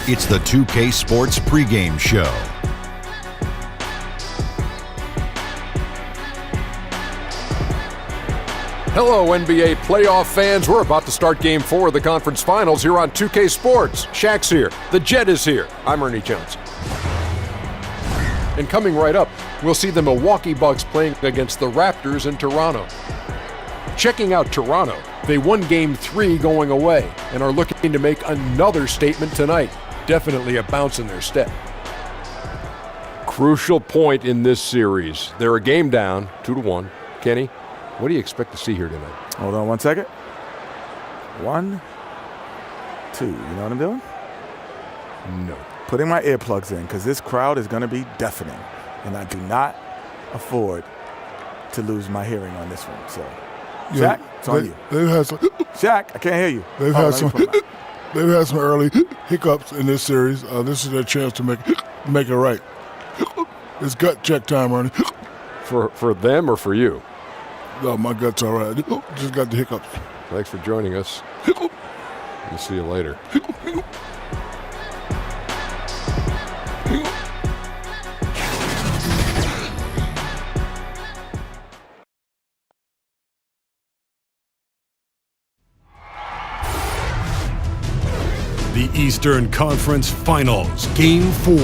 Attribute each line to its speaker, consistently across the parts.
Speaker 1: It's the 2K Sports pregame show.
Speaker 2: Hello, NBA playoff fans. We're about to start Game 4 of the conference finals here on 2K Sports. Shaq's here. The Jet is here. I'm Ernie Johnson. And coming right up, we'll see the Milwaukee Bucks playing against the Raptors in Toronto. Checking out Toronto, they won Game 3 going away and are looking to make another statement tonight. Definitely a bounce in their step. Crucial point in this series. They're a game down, 2-1. Kenny, what do you expect to see here tonight?
Speaker 3: Hold on 1 second. 1, 2. You know what I'm doing?
Speaker 2: No.
Speaker 3: Putting my earplugs in because this crowd is going to be deafening, and I do not afford to lose my hearing on this one. So, Shaq, it's on you. Shaq, I can't hear you.
Speaker 4: They've had some early hiccups in this series. This is their chance to make it right. It's gut check time, Ernie.
Speaker 2: For them or for you?
Speaker 4: No, my gut's all right. Just got the hiccups.
Speaker 2: Thanks for joining us. We'll see you later.
Speaker 5: The Eastern Conference Finals, Game 4.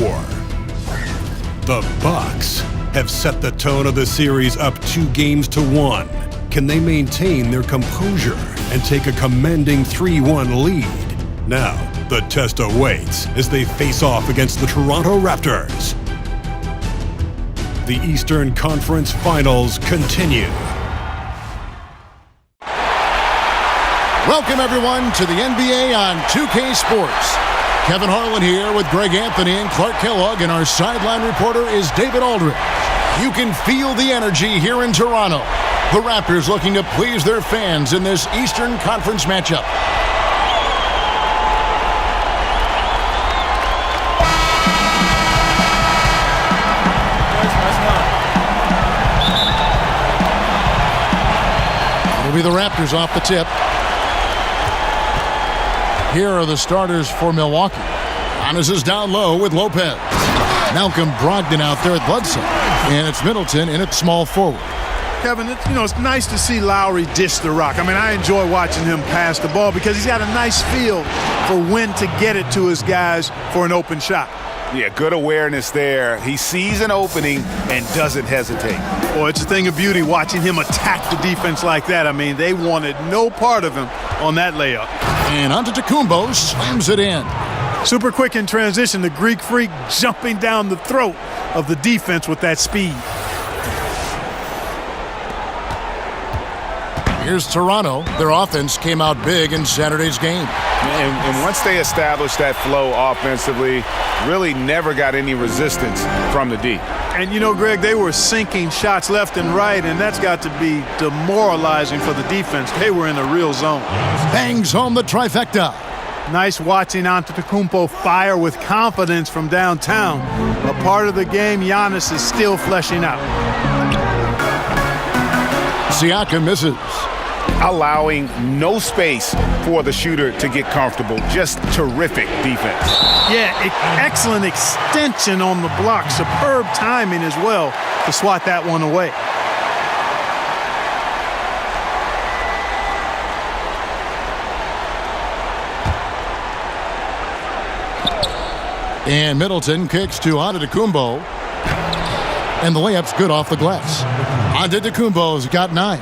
Speaker 5: The Bucks have set the tone of the series up 2-1. Can they maintain their composure and take a commanding 3-1 lead? Now, the test awaits as they face off against the Toronto Raptors. The Eastern Conference Finals continue.
Speaker 6: Welcome, everyone, to the NBA on 2K Sports. Kevin Harlan here with Greg Anthony and Clark Kellogg, and our sideline reporter is David Aldridge. You can feel the energy here in Toronto. The Raptors looking to please their fans in this Eastern Conference matchup. It'll be the Raptors off the tip. Here are the starters for Milwaukee. Giannis is down low with Lopez. Malcolm Brogdon out there at Bledsoe. And it's Middleton in at small forward.
Speaker 7: Kevin, it's nice to see Lowry dish the rock. I mean, I enjoy watching him pass the ball because he's got a nice feel for when to get it to his guys for an open shot.
Speaker 8: Yeah, good awareness there. He sees an opening and doesn't hesitate.
Speaker 7: Boy, it's a thing of beauty watching him attack the defense like that. I mean, they wanted no part of him on that layup.
Speaker 6: And Antetokounmpo slams it in.
Speaker 7: Super quick in transition, the Greek freak jumping down the throat of the defense with that speed.
Speaker 6: Here's Toronto. Their offense came out big in Saturday's game.
Speaker 8: And once they established that flow offensively, really never got any resistance from the D.
Speaker 7: And, Greg, they were sinking shots left and right, and that's got to be demoralizing for the defense. They were in a real zone.
Speaker 6: Bangs home the trifecta.
Speaker 7: Nice watching Antetokounmpo fire with confidence from downtown. A part of the game Giannis is still fleshing out.
Speaker 6: Siakam misses.
Speaker 8: Allowing no space for the shooter to get comfortable. Just terrific defense.
Speaker 7: Yeah, excellent extension on the block. Superb timing as well to swat that one away.
Speaker 6: And Middleton kicks to Antetokounmpo. And the layup's good off the glass. Antetokounmpo's got 9.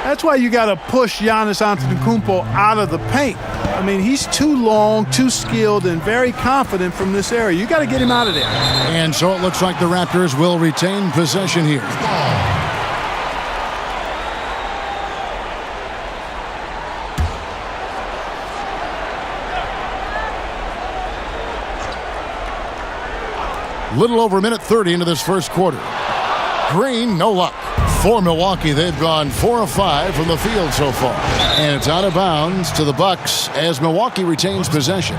Speaker 7: That's why you got to push Giannis Antetokounmpo out of the paint. I mean, he's too long, too skilled, and very confident from this area. You got to get him out of there.
Speaker 6: And so it looks like the Raptors will retain possession here. Little over a minute 30 into this first quarter. Green, no luck. For Milwaukee, they've gone 4 of 5 from the field so far. And it's out of bounds to the Bucks as Milwaukee retains possession.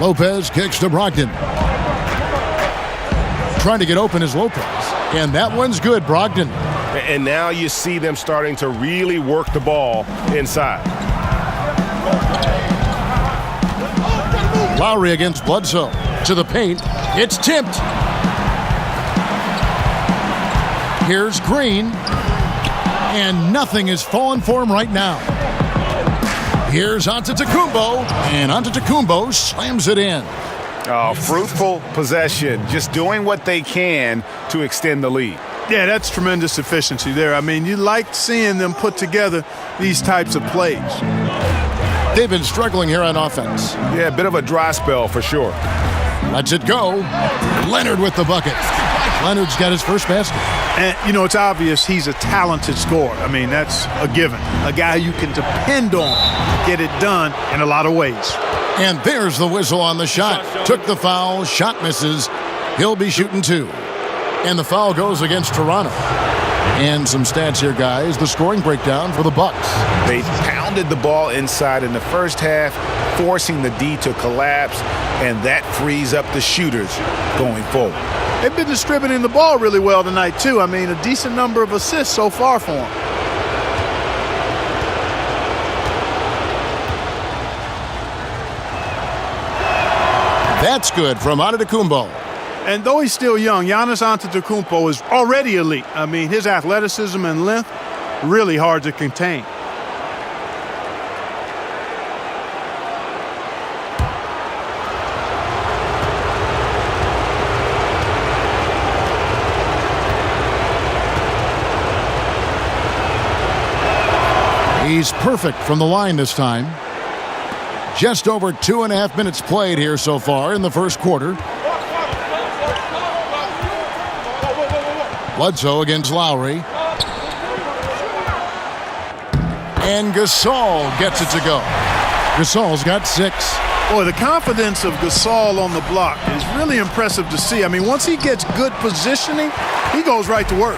Speaker 6: Lopez kicks to Brogdon. Trying to get open is Lopez. And that one's good, Brogdon.
Speaker 8: And now you see them starting to really work the ball inside.
Speaker 6: Lowry against Bledsoe. To the paint. It's tipped. Here's Green. And nothing is falling for him right now. Here's Antetokounmpo. And Antetokounmpo slams it in.
Speaker 8: Fruitful possession. Just doing what they can to extend the lead.
Speaker 7: Yeah, that's tremendous efficiency there. I mean, you like seeing them put together these types of plays.
Speaker 6: They've been struggling here on offense.
Speaker 8: Yeah, a bit of a dry spell for sure.
Speaker 6: Lets it go. Leonard with the bucket. Leonard's got his first basket.
Speaker 7: And, you know, it's obvious he's a talented scorer. I mean, that's a given. A guy you can depend on to get it done in a lot of ways.
Speaker 6: And there's the whistle on the shot. Took the foul. Shot misses. He'll be shooting 2. And the foul goes against Toronto. And some stats here, guys. The scoring breakdown for the Bucks.
Speaker 8: They pounded the ball inside in the first half, forcing the D to collapse, and that frees up the shooters going forward.
Speaker 7: They've been distributing the ball really well tonight, too. I mean, a decent number of assists so far for them.
Speaker 6: That's good from Antetokounmpo.
Speaker 7: And though he's still young, Giannis Antetokounmpo is already elite. I mean, his athleticism and length, really hard to contain.
Speaker 6: He's perfect from the line this time. Just over 2.5 minutes played here so far in the first quarter. Bledsoe against Lowry. And Gasol gets it to go. Gasol's got 6.
Speaker 7: Boy, the confidence of Gasol on the block is really impressive to see. I mean, once he gets good positioning, he goes right to work.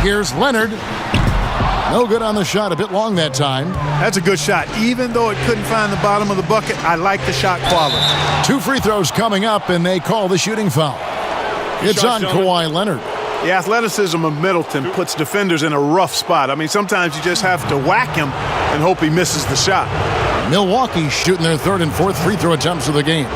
Speaker 6: Here's Leonard. No good on the shot, a bit long that time.
Speaker 7: That's a good shot. Even though it couldn't find the bottom of the bucket, I like the shot quality.
Speaker 6: 2 free throws coming up, and they call the shooting foul. It's on Kawhi Leonard.
Speaker 7: The athleticism of Middleton puts defenders in a rough spot. I mean, sometimes you just have to whack him and hope he misses the shot.
Speaker 6: Milwaukee shooting their 3rd and 4th free throw attempts of the game.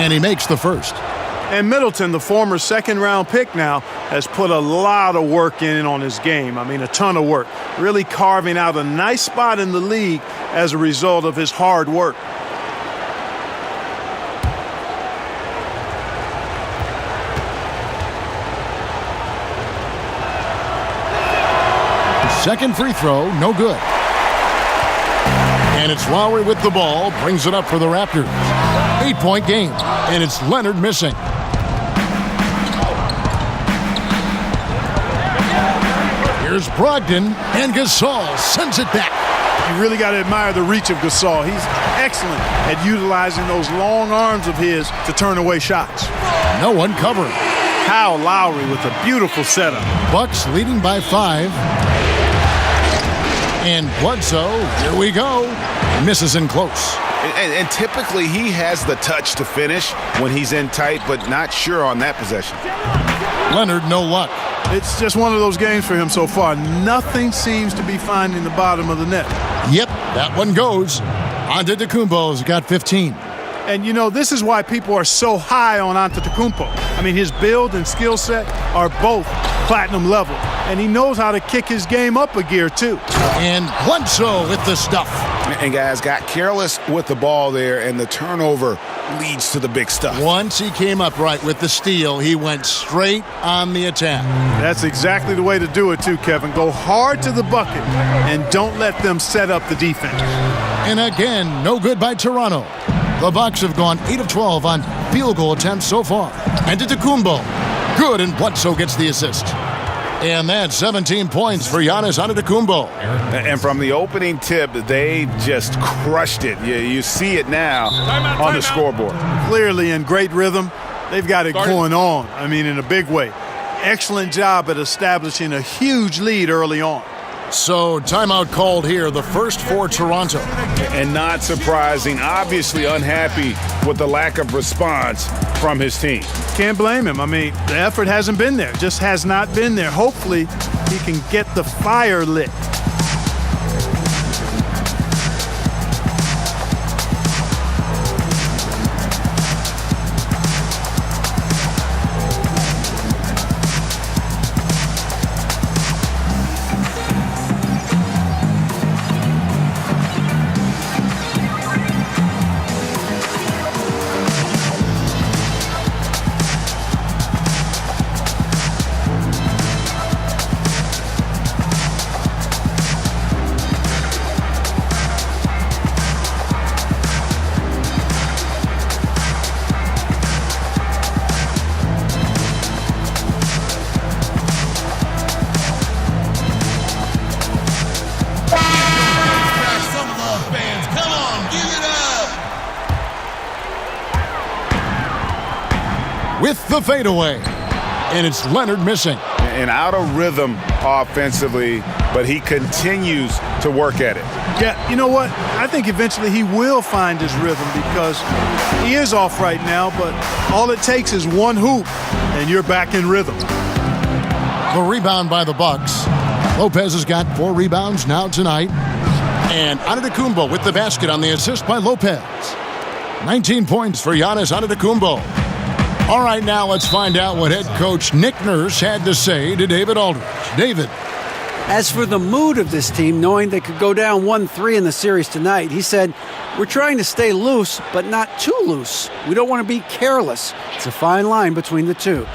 Speaker 6: And he makes the first.
Speaker 7: And Middleton, the former second-round pick now, has put a lot of work in on his game. I mean, a ton of work. Really carving out a nice spot in the league as a result of his hard work.
Speaker 6: Second free throw, no good. And it's Lowry with the ball, brings it up for the Raptors. 8-point game, and it's Leonard missing. Here's Brogdon, and Gasol sends it back.
Speaker 7: You really got to admire the reach of Gasol. He's excellent at utilizing those long arms of his to turn away shots.
Speaker 6: No one covering.
Speaker 7: Kyle Lowry with a beautiful setup.
Speaker 6: Bucks leading by 5. And Bledsoe, here we go, misses in close.
Speaker 8: And typically he has the touch to finish when he's in tight, but not sure on that possession.
Speaker 6: Leonard, no luck.
Speaker 7: It's just one of those games for him so far. Nothing seems to be finding the bottom of the net.
Speaker 6: Yep, that one goes. Antetokounmpo's got 15.
Speaker 7: And, you know, this is why people are so high on Antetokounmpo. I mean, his build and skill set are both platinum level. And he knows how to kick his game up a gear, too.
Speaker 6: And Bledsoe with the stuff.
Speaker 8: And guys got careless with the ball there, and the turnover leads to the big stuff.
Speaker 6: Once he came up right with the steal, he went straight on the attack.
Speaker 7: That's exactly the way to do it, too, Kevin. Go hard to the bucket and don't let them set up the defense.
Speaker 6: And again, no good by Toronto. The Bucks have gone 8 of 12 on field goal attempts so far. Antetokounmpo, good, and Bledsoe gets the assist. And that's 17 points for Giannis Antetokounmpo.
Speaker 8: And from the opening tip, they just crushed it. You see it now on the scoreboard.
Speaker 7: Clearly in great rhythm. They've got it going on, I mean, in a big way. Excellent job at establishing a huge lead early on.
Speaker 6: So timeout called here, the first for Toronto.
Speaker 8: And not surprising, obviously unhappy with the lack of response from his team.
Speaker 7: Can't blame him. I mean, the effort hasn't been there, just has not been there. Hopefully he can get the fire lit.
Speaker 6: With the fadeaway. And it's Leonard missing.
Speaker 8: And out of rhythm offensively, but he continues to work at it.
Speaker 7: Yeah, you know what? I think eventually he will find his rhythm because he is off right now, but all it takes is one hoop, and you're back in rhythm.
Speaker 6: The rebound by the Bucks. Lopez has got 4 rebounds now tonight. And Antetokounmpo with the basket on the assist by Lopez. 19 points for Giannis Antetokounmpo. All right, now let's find out what head coach Nick Nurse had to say to David Aldridge. David.
Speaker 9: As for the mood of this team, knowing they could go down 1-3 in the series tonight, he said, "We're trying to stay loose, but not too loose. We don't want to be careless. It's a fine line between the two."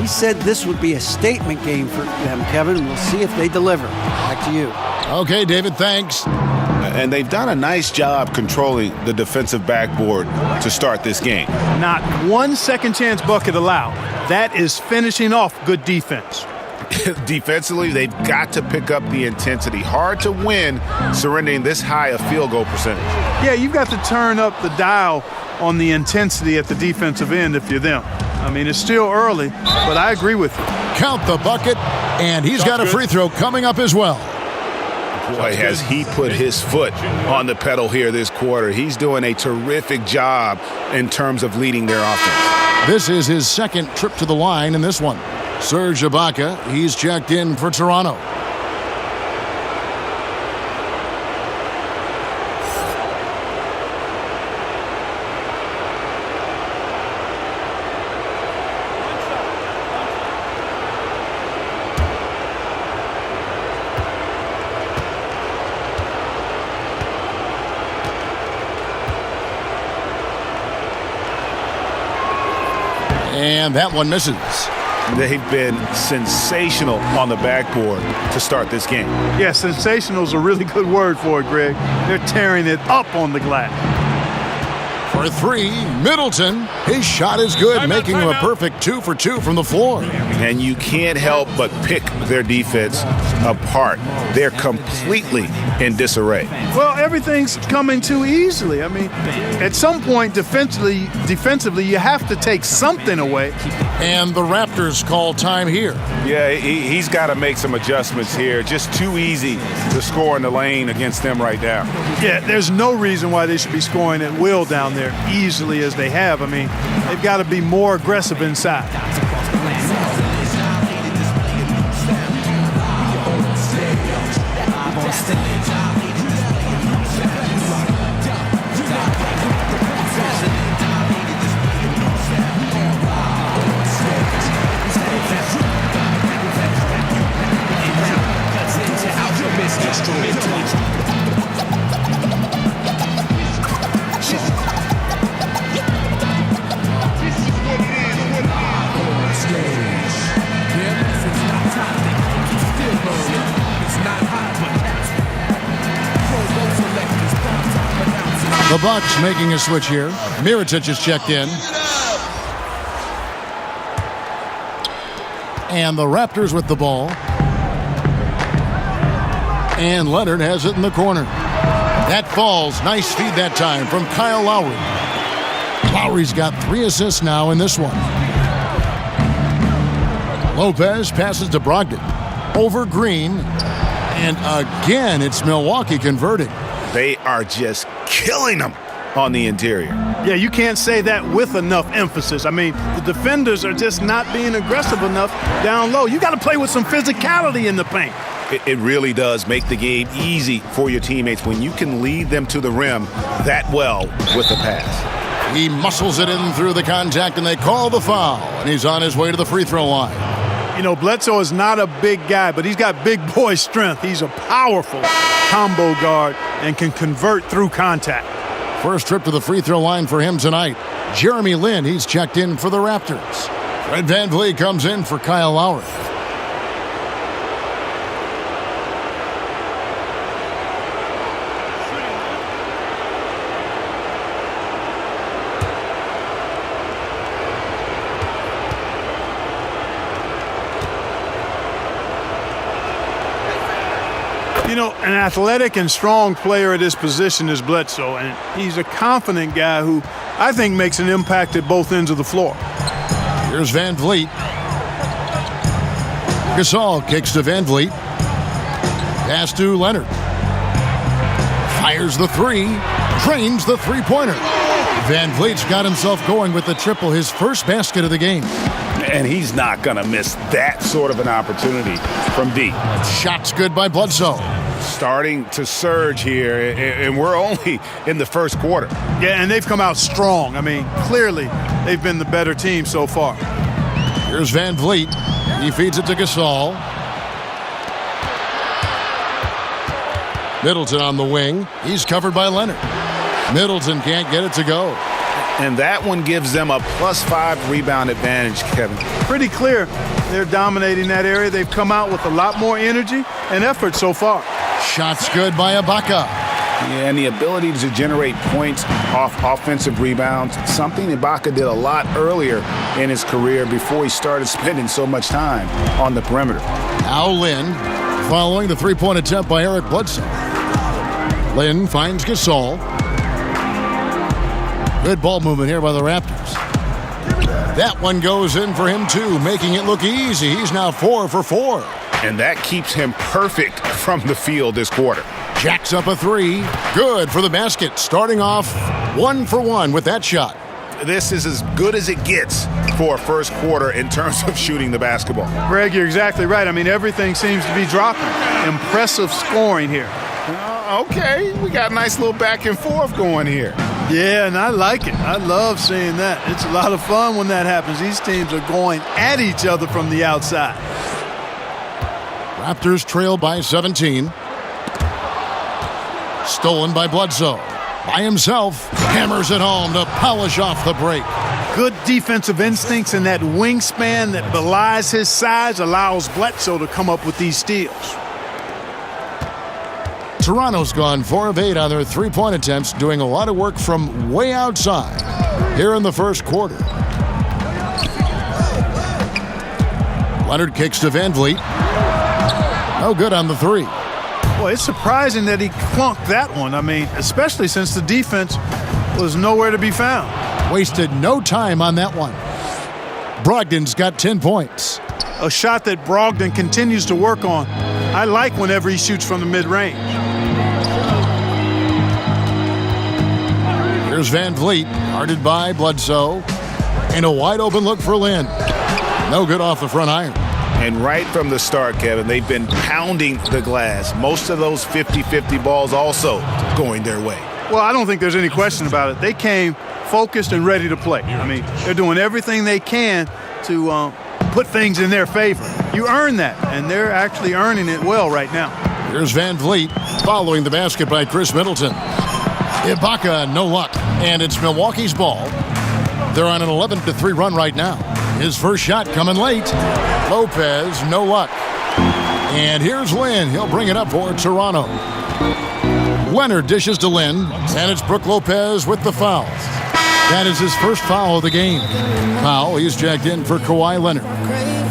Speaker 9: He said this would be a statement game for them, Kevin. We'll see if they deliver. Back to you.
Speaker 6: Okay, David, thanks.
Speaker 8: And they've done a nice job controlling the defensive backboard to start this game.
Speaker 7: Not one second chance bucket allowed. That is finishing off good defense.
Speaker 8: Defensively, they've got to pick up the intensity. Hard to win surrendering this high a field goal percentage.
Speaker 7: Yeah, you've got to turn up the dial on the intensity at the defensive end if you're them. I mean, it's still early, but I agree with you.
Speaker 6: Count the bucket, and he's got a free throw coming up as well.
Speaker 8: Boy, has he put his foot on the pedal here this quarter. He's doing a terrific job in terms of leading their offense.
Speaker 6: This is his second trip to the line in this one. Serge Ibaka, he's checked in for Toronto. And that one misses.
Speaker 8: They've been sensational on the backboard to start this game.
Speaker 7: Yeah, sensational is a really good word for it, Greg. They're tearing it up on the glass.
Speaker 6: For 3, Middleton. His shot is good, making him a perfect 2 for 2 from the floor.
Speaker 8: And you can't help but pick their defense apart. They're completely in disarray.
Speaker 7: Well, everything's coming too easily. I mean, at some point defensively, you have to take something away.
Speaker 6: And the Raptors call time here.
Speaker 8: Yeah, he's got to make some adjustments here. Just too easy to score in the lane against them right now.
Speaker 7: Yeah, there's no reason why they should be scoring at will down there easily as they have. I mean, they've got to be more aggressive inside.
Speaker 6: The Bucks making a switch here. Mirotic is checked in. And the Raptors with the ball. And Leonard has it in the corner. That falls. Nice feed that time from Kyle Lowry. Lowry's got 3 assists now in this one. Lopez passes to Brogdon. Over Green. And again, it's Milwaukee converting.
Speaker 8: They are just killing them on the interior.
Speaker 7: Yeah, you can't say that with enough emphasis. I mean, the defenders are just not being aggressive enough down low. You got to play with some physicality in the paint.
Speaker 8: It really does make the game easy for your teammates when you can lead them to the rim that well with the pass.
Speaker 6: He muscles it in through the contact, and they call the foul. And he's on his way to the free throw line.
Speaker 7: You know, Bledsoe is not a big guy, but he's got big boy strength. He's a powerful combo guard and can convert through contact.
Speaker 6: First trip to the free throw line for him tonight. Jeremy Lin, he's checked in for the Raptors. Fred VanVleet comes in for Kyle Lowry.
Speaker 7: You know, an athletic and strong player at his position is Bledsoe, and he's a confident guy who I think makes an impact at both ends of the floor.
Speaker 6: Here's VanVleet. Gasol kicks to VanVleet. Pass to Leonard. Fires the three. Drains the three-pointer. VanVleet's got himself going with the triple, his first basket of the game.
Speaker 8: And he's not going to miss that sort of an opportunity from deep.
Speaker 6: Shot's good by Bledsoe.
Speaker 8: Starting to surge here, and we're only in the first quarter.
Speaker 7: Yeah, and they've come out strong. I mean, clearly they've been the better team so far.
Speaker 6: Here's VanVleet. He feeds it to Gasol. Middleton on the wing. He's covered by Leonard. Middleton can't get it to go.
Speaker 8: And that one gives them a +5 rebound advantage, Kevin.
Speaker 7: Pretty clear they're dominating that area. They've come out with a lot more energy and effort so far.
Speaker 6: Shot's good by Ibaka.
Speaker 8: Yeah, and the ability to generate points off offensive rebounds, something Ibaka did a lot earlier in his career before he started spending so much time on the perimeter.
Speaker 6: Now Lin, following the three-point attempt by Eric Bledsoe. Lin finds Gasol. Good ball movement here by the Raptors. That one goes in for him, too, making it look easy. He's now 4 for 4.
Speaker 8: And that keeps him perfect from the field this quarter.
Speaker 6: Jacks up a three. Good for the basket. Starting off 1 for 1 with that shot.
Speaker 8: This is as good as it gets for a first quarter in terms of shooting the basketball.
Speaker 7: Greg, you're exactly right. I mean, everything seems to be dropping. Impressive scoring here.
Speaker 8: Okay, we got a nice little back and forth going here.
Speaker 7: Yeah, and I like it. I love seeing that. It's a lot of fun when that happens. These teams are going at each other from the outside.
Speaker 6: Raptors trail by 17. Stolen by Bledsoe. By himself, hammers it home to polish off the break.
Speaker 7: Good defensive instincts, and that wingspan that belies his size allows Bledsoe to come up with these steals.
Speaker 6: Toronto's gone 4 of 8 on their three-point attempts, doing a lot of work from way outside here in the first quarter. Leonard kicks to VanVleet. No good on the three.
Speaker 7: Boy, it's surprising that he clunked that one. I mean, especially since the defense was nowhere to be found.
Speaker 6: Wasted no time on that one. Brogdon's got 10 points.
Speaker 7: A shot that Brogdon continues to work on. I like whenever he shoots from the mid-range.
Speaker 6: Here's VanVleet, guarded by Bledsoe. And a wide-open look for Lin. No good off the front iron.
Speaker 8: And right from the start, Kevin, they've been pounding the glass. Most of those 50-50 balls also going their way.
Speaker 7: Well, I don't think there's any question about it. They came focused and ready to play. I mean, they're doing everything they can to put things in their favor. You earn that, and they're actually earning it well right now.
Speaker 6: Here's VanVleet following the basket by Chris Middleton. Ibaka, no luck, and it's Milwaukee's ball. They're on an 11-3 run right now. His first shot coming late. Lopez, no luck. And here's Lin. He'll bring it up for Toronto. Leonard dishes to Lin, and it's Brook Lopez with the foul. That is his first foul of the game. Foul, he's checked in for Kawhi Leonard.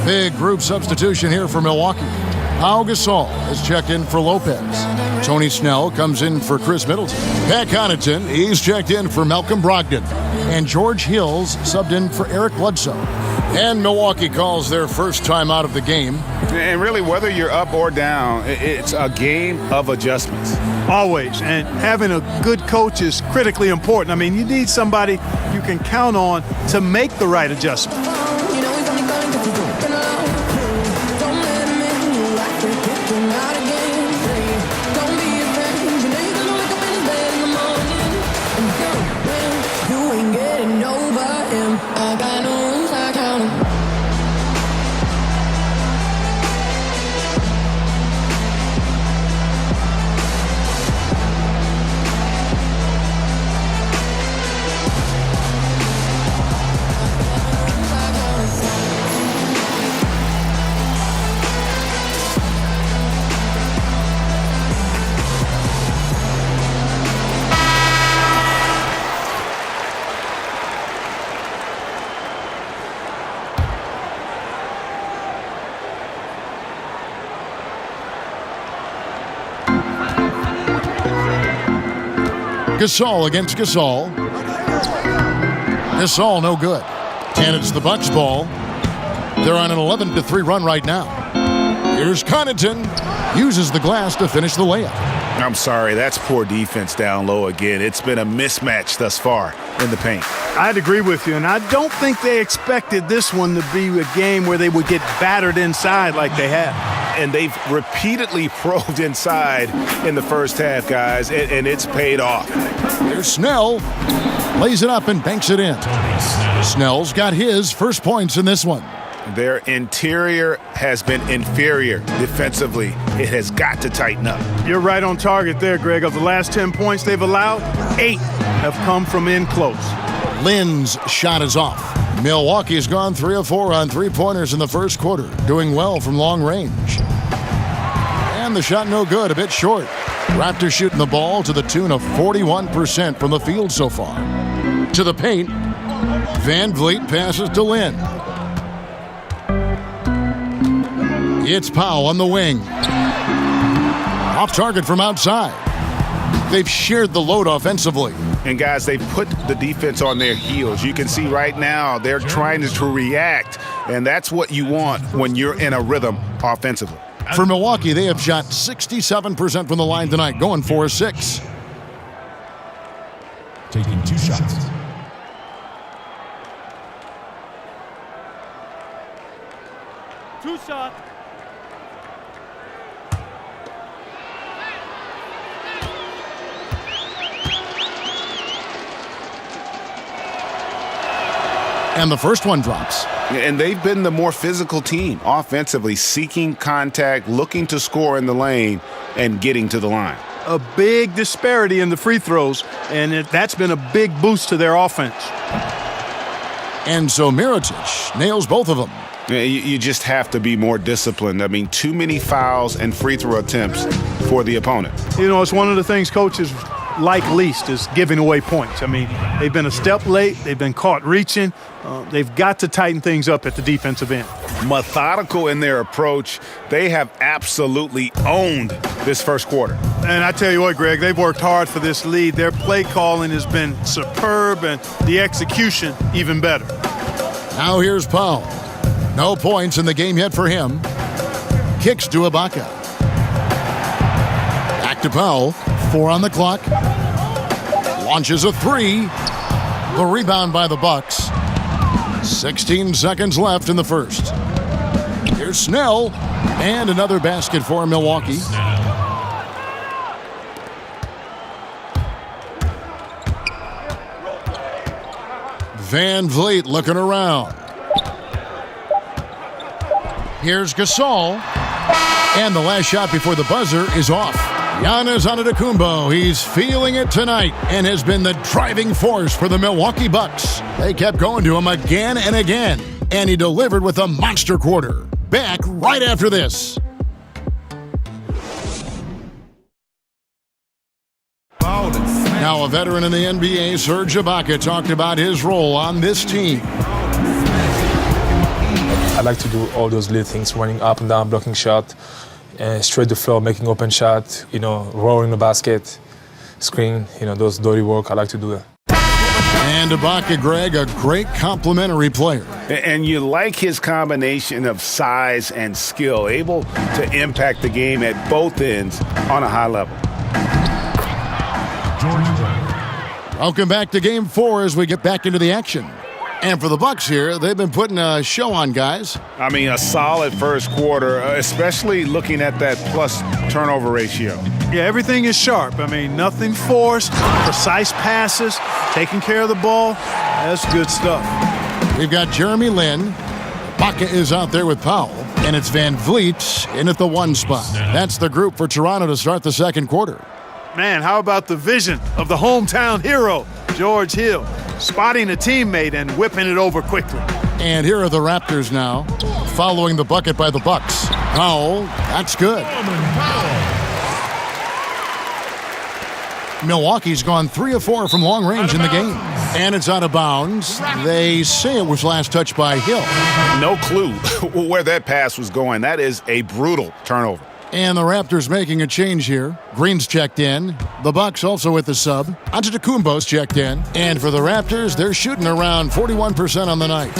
Speaker 6: Big group substitution here for Milwaukee. Pau Gasol has checked in for Lopez. Tony Snell comes in for Chris Middleton. Pat Connaughton, he's checked in for Malcolm Brogdon. And George Hills subbed in for Eric Bledsoe. And Milwaukee calls their first time out of the game.
Speaker 8: And really, whether you're up or down, it's a game of adjustments.
Speaker 7: Always. And having a good coach is critically important. I mean, you need somebody you can count on to make the right adjustment.
Speaker 6: Gasol against Gasol. Gasol no good. And it's the Bucks ball. They're on an 11-3 run right now. Here's Connaughton. Uses the glass to finish the layup.
Speaker 8: I'm sorry, that's poor defense down low again. It's been a mismatch thus far in the paint.
Speaker 7: I'd agree with you, and I don't think they expected this one to be a game where they would get battered inside like they have.
Speaker 8: And they've repeatedly probed inside in the first half, guys, and it's paid off.
Speaker 6: There's Snell. Lays it up and banks it in. Snell's got his first points in this one.
Speaker 8: Their interior has been inferior defensively. It has got to tighten up.
Speaker 7: You're right on target there, Greg. Of the last 10 points they've allowed, 8 have come from in close.
Speaker 6: Lynn's shot is off. Milwaukee has gone 3 of 4 on three-pointers in the first quarter, doing well from long range. And the shot no good, a bit short. Raptors shooting the ball to the tune of 41% from the field so far. To the paint, Van Vliet passes to Lynn. It's Powell on the wing. Off target from outside. They've shared the load offensively.
Speaker 8: And guys, they've put the defense on their heels. You can see right now they're trying to react, and that's what you want when you're in a rhythm offensively.
Speaker 6: For Milwaukee, they have shot 67% from the line tonight, going 4-6.
Speaker 10: Taking 2 shots.
Speaker 11: Two shots.
Speaker 6: And the first one drops.
Speaker 8: And they've been the more physical team offensively, seeking contact, looking to score in the lane, and getting to the line.
Speaker 7: A big disparity in the free throws, and that's been a big boost to their offense.
Speaker 6: And so Mirotic nails both of them.
Speaker 8: You just have to be more disciplined. I mean, too many fouls and free throw attempts for the opponent.
Speaker 7: You know, it's one of the things coaches like least is giving away points. I mean, they've been a step late. They've been caught reaching. They've got to tighten things up at the defensive end.
Speaker 8: Methodical in their approach. They have absolutely owned this first quarter.
Speaker 7: And I tell you what, Greg, they've worked hard for this lead. Their play calling has been superb, and the execution even better.
Speaker 6: Now here's Powell. No points in the game yet for him. Kicks to Ibaka. Back to Powell. 4 on the clock. Launches a 3. The rebound by the Bucks. 16 seconds left in the first. Here's Snell. And another basket for Milwaukee. Van Vliet looking around. Here's Gasol. And the last shot before the buzzer is off. Giannis Antetokounmpo, he's feeling it tonight and has been the driving force for the Milwaukee Bucks. They kept going to him again and again, and he delivered with a monster quarter. Back right after this. Now a veteran in the NBA, Serge Ibaka, talked about his role on this team.
Speaker 10: I like to do all those little things, running up and down, blocking shot, straight to the floor, making open shot, rolling the basket, screen, those dirty work. I like to do that.
Speaker 6: And Ibaka, Greg, a great complementary player.
Speaker 8: And you like his combination of size and skill, able to impact the game at both ends on a high level.
Speaker 6: Welcome back to Game 4 as we get back into the action. And for the Bucks here, they've been putting a show on, guys.
Speaker 8: I mean, a solid first quarter, especially looking at that plus turnover ratio.
Speaker 7: Yeah, everything is sharp. I mean, nothing forced, precise passes, taking care of the ball. That's good stuff.
Speaker 6: We've got Jeremy Lin. Ibaka is out there with Powell. And it's Van Vliet in at the 1 spot. That's the group for Toronto to start the second quarter.
Speaker 7: Man, how about the vision of the hometown hero, George Hill, spotting a teammate and whipping it over quickly.
Speaker 6: And here are the Raptors now, following the bucket by the Bucks. Powell, that's good. Milwaukee's gone 3 of 4 from long range in the game. And it's out of bounds. They say it was last touched by Hill.
Speaker 8: No clue where that pass was going. That is a brutal turnover.
Speaker 6: And the Raptors making a change here. Green's checked in. The Bucks also with the sub. Antetokounmpo's checked in. And for the Raptors, they're shooting around 41% on the night.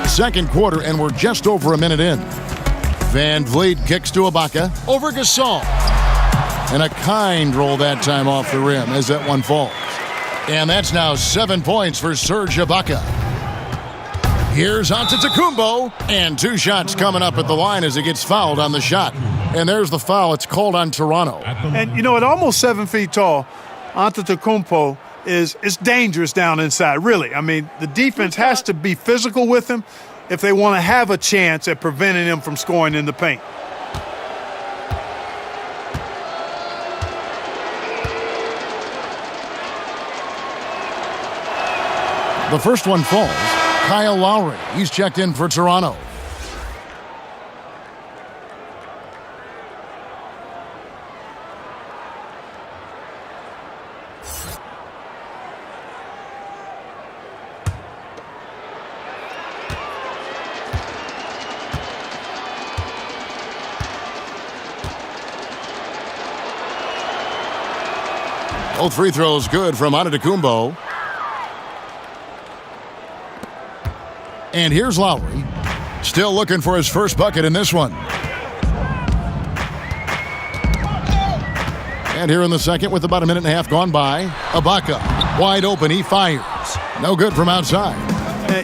Speaker 6: Second quarter, and we're just over a minute in. Van Vliet kicks to Ibaka. Over Gasol. And a kind roll that time off the rim as that one falls. And that's now 7 points for Serge Ibaka. Here's Antetokounmpo, and 2 shots coming up at the line as he gets fouled on the shot. And there's the foul. It's called on Toronto.
Speaker 7: And, at almost 7 feet tall, Antetokounmpo is dangerous down inside, really. I mean, the defense has to be physical with him if they want to have a chance at preventing him from scoring in the paint.
Speaker 6: The first one falls. Kyle Lowry, he's checked in for Toronto. Both free throws good from Antetokounmpo. And here's Lowry, still looking for his first bucket in this one. And here in the second, with about a minute and a half gone by, Ibaka, wide open, he fires. No good from outside.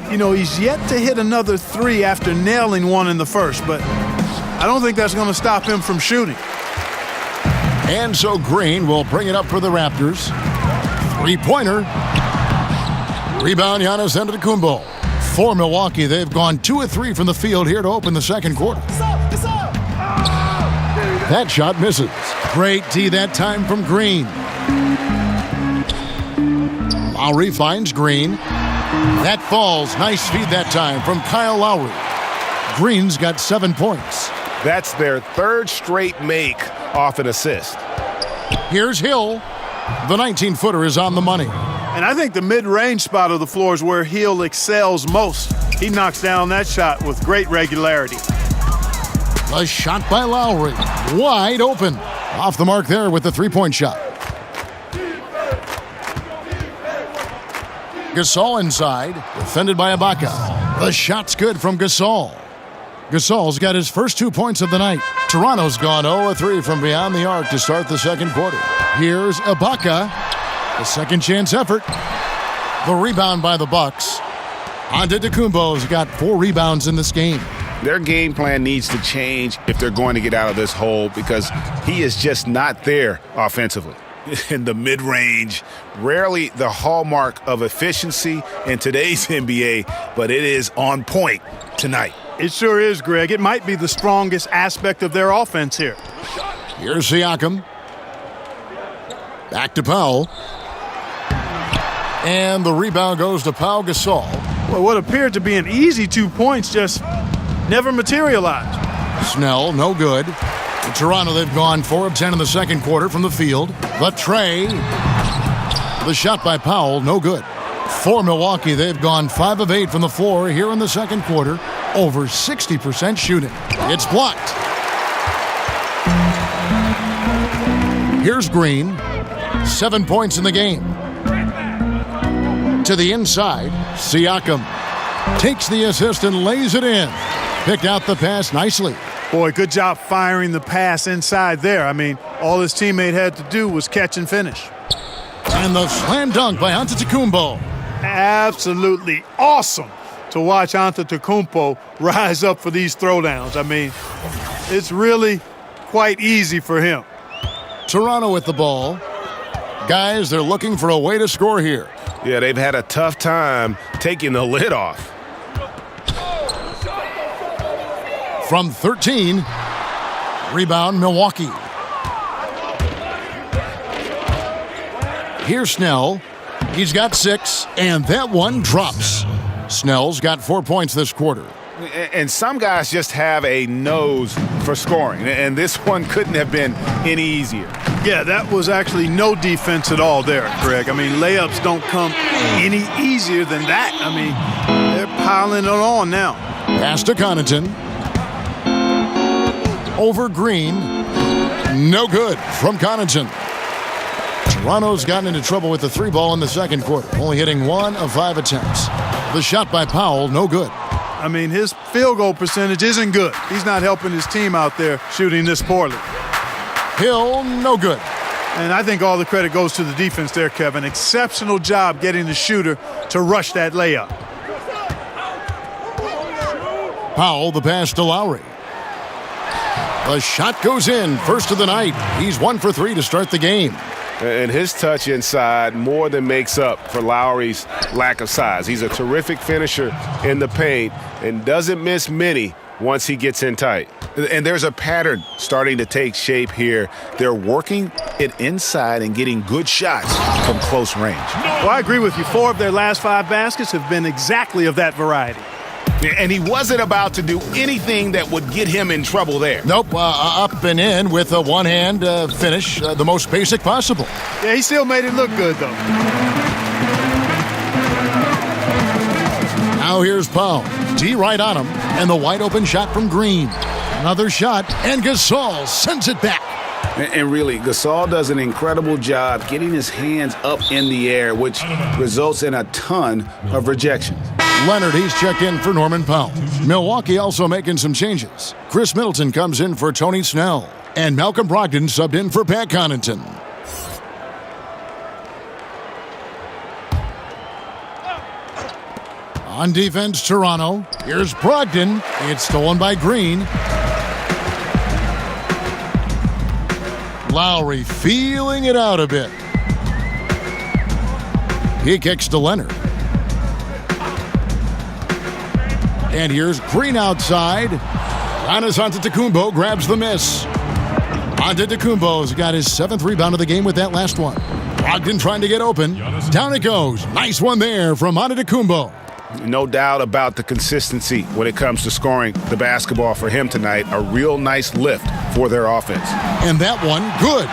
Speaker 7: He's yet to hit another 3 after nailing one in the first, but I don't think that's going to stop him from shooting.
Speaker 6: And so Green will bring it up for the Raptors. 3-pointer. Rebound, Giannis Antetokounmpo. For Milwaukee, they've gone 2 of 3 from the field here to open the second quarter. That shot misses. Great D that time from Green. Lowry finds Green. That falls. Nice feed that time from Kyle Lowry. Green's got 7 points.
Speaker 8: That's their 3rd straight make off an assist.
Speaker 6: Here's Hill. The 19-footer is on the money.
Speaker 7: And I think the mid-range spot of the floor is where Hill excels most. He knocks down that shot with great regularity.
Speaker 6: A shot by Lowry. Wide open. Off the mark there with the 3-point shot. Gasol inside. Defended by Ibaka. The shot's good from Gasol. Gasol's got his first 2 points of the night. Toronto's gone 0 of 3 from beyond the arc to start the second quarter. Here's Ibaka. The second chance effort. The rebound by the Bucks. Antetokounmpo's got 4 rebounds in this game.
Speaker 8: Their game plan needs to change if they're going to get out of this hole because he is just not there offensively. In the mid-range, rarely the hallmark of efficiency in today's NBA, but it is on point tonight.
Speaker 7: It sure is, Greg. It might be the strongest aspect of their offense here.
Speaker 6: Here's Siakam. Back to Powell. And the rebound goes to Pau Gasol.
Speaker 7: Well, what appeared to be an easy 2 points just never materialized.
Speaker 6: Snell, no good. In Toronto, they've gone 4 of 10 in the second quarter from the field. The tray. The shot by Powell, no good. For Milwaukee, they've gone 5 of 8 from the floor here in the second quarter. Over 60% shooting. It's blocked. Here's Green. 7 points in the game. To the inside, Siakam takes the assist and lays it in. Picked out the pass nicely.
Speaker 7: Boy, good job firing the pass inside there. I mean, all his teammate had to do was catch and finish.
Speaker 6: And the slam dunk by Antetokounmpo.
Speaker 7: Absolutely awesome to watch Antetokounmpo rise up for these throwdowns. I mean, it's really quite easy for him.
Speaker 6: Toronto with the ball. Guys, they're looking for a way to score here.
Speaker 8: Yeah, they've had a tough time taking the lid off.
Speaker 6: From 13, rebound Milwaukee. Here's Snell. He's got 6, and that one drops. Snell's got 4 points this quarter.
Speaker 8: And some guys just have a nose for scoring, and this one couldn't have been any easier.
Speaker 7: Yeah, that was actually no defense at all there, Greg. I mean, layups don't come any easier than that. I mean, they're piling it on now.
Speaker 6: Pass to Connaughton. Over Green. No good from Connaughton. Toronto's gotten into trouble with the 3 ball in the second quarter, only hitting 1 of 5 attempts. The shot by Powell, no good.
Speaker 7: I mean, his field goal percentage isn't good. He's not helping his team out there shooting this poorly.
Speaker 6: Hill, no good.
Speaker 7: And I think all the credit goes to the defense there, Kevin. Exceptional job getting the shooter to rush that layup.
Speaker 6: Powell, the pass to Lowry. The shot goes in, first of the night. He's 1 for 3 to start the game.
Speaker 8: And his touch inside more than makes up for Lowry's lack of size. He's a terrific finisher in the paint and doesn't miss many once he gets in tight. And there's a pattern starting to take shape here. They're working it inside and getting good shots from close range.
Speaker 7: Well, I agree with you. 4 of their last 5 baskets have been exactly of that variety.
Speaker 8: And he wasn't about to do anything that would get him in trouble there.
Speaker 6: Nope, up and in with a one-hand finish, the most basic possible.
Speaker 7: Yeah, he still made it look good, though.
Speaker 6: Now here's Powell. D right on him, and the wide-open shot from Green. Another shot, and Gasol sends it back.
Speaker 8: And really, Gasol does an incredible job getting his hands up in the air, which results in a ton of rejections.
Speaker 6: Leonard, he's checked in for Norman Powell. Milwaukee also making some changes. Chris Middleton comes in for Tony Snell. And Malcolm Brogdon subbed in for Pat Connaughton. On defense, Toronto. Here's Brogdon. It's stolen by Green. Lowry feeling it out a bit. He kicks to Leonard. And here's Green outside. Giannis Antetokounmpo grabs the miss. Antetokounmpo's got his 7th rebound of the game with that last one. Brogdon trying to get open. Down it goes. Nice one there from Antetokounmpo.
Speaker 8: No doubt about the consistency when it comes to scoring the basketball for him tonight. A real nice lift for their offense.
Speaker 6: And that one, good.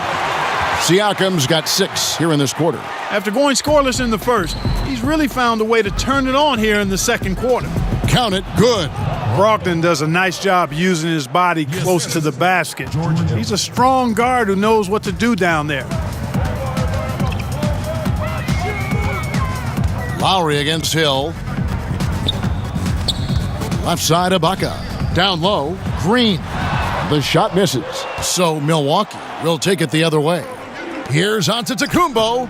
Speaker 6: Siakam's got 6 here in this quarter.
Speaker 7: After going scoreless in the first, he's really found a way to turn it on here in the second quarter.
Speaker 6: Count it, good.
Speaker 7: Brogdon does a nice job using his body close to the basket. He's a strong guard who knows what to do down there.
Speaker 6: Lowry against Hill. Left side, Ibaka. Down low, Green. The shot misses. So Milwaukee will take it the other way. Here's Antetokounmpo.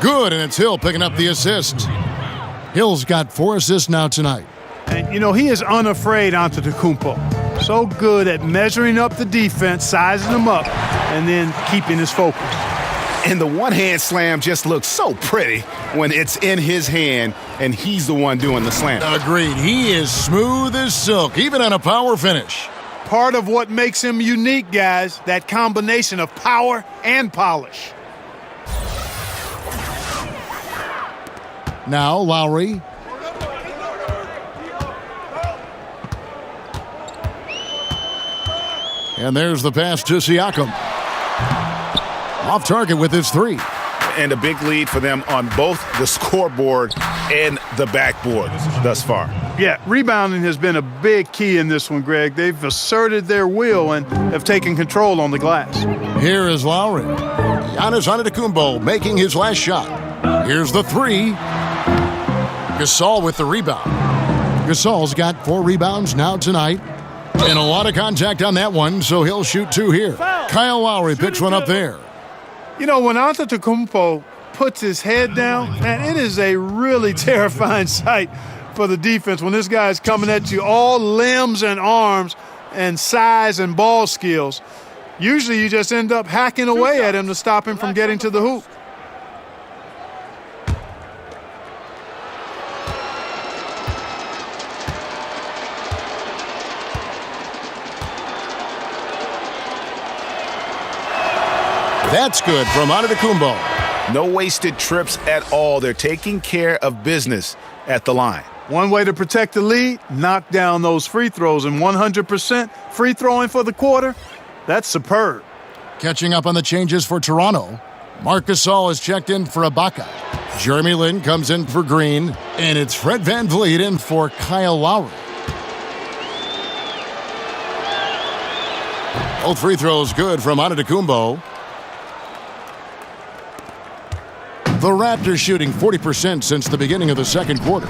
Speaker 6: Good, and it's Hill picking up the assist. Hill's got 4 assists now tonight.
Speaker 7: And, you know, he is unafraid, Antetokounmpo. So good at measuring up the defense, sizing them up, and then keeping his focus.
Speaker 8: And the one-hand slam just looks so pretty when it's in his hand and he's the one doing the slam.
Speaker 6: Agreed. He is smooth as silk, even on a power finish.
Speaker 7: Part of what makes him unique, guys, that combination of power and polish.
Speaker 6: Now Lowry. And there's the pass to Siakam. Off target with his 3.
Speaker 8: and a big lead for them on both the scoreboard and the backboard thus far.
Speaker 7: Yeah, rebounding has been a big key in this one, Greg. They've asserted their will and have taken control on the glass.
Speaker 6: Here is Lowry. Giannis Antetokounmpo making his last shot. Here's the three. Gasol with the rebound. Gasol's got 4 rebounds now tonight. And a lot of contact on that one, so he'll shoot 2 here. Kyle Lowry picks one up there.
Speaker 7: You know, when Antetokounmpo puts his head down, man, it is a really terrifying sight for the defense when this guy is coming at you all limbs and arms and size and ball skills. Usually you just end up hacking away at him to stop him from getting to the hoop.
Speaker 6: That's good from Antetokounmpo.
Speaker 8: No wasted trips at all. They're taking care of business at the line.
Speaker 7: One way to protect the lead, knock down those free throws, and 100% free throwing for the quarter, that's superb.
Speaker 6: Catching up on the changes for Toronto, Marc Gasol is checked in for Ibaka. Jeremy Lin comes in for Green, and it's Fred VanVleet in for Kyle Lowry. Both free throws good from Antetokounmpo. The Raptors shooting 40% since the beginning of the second quarter.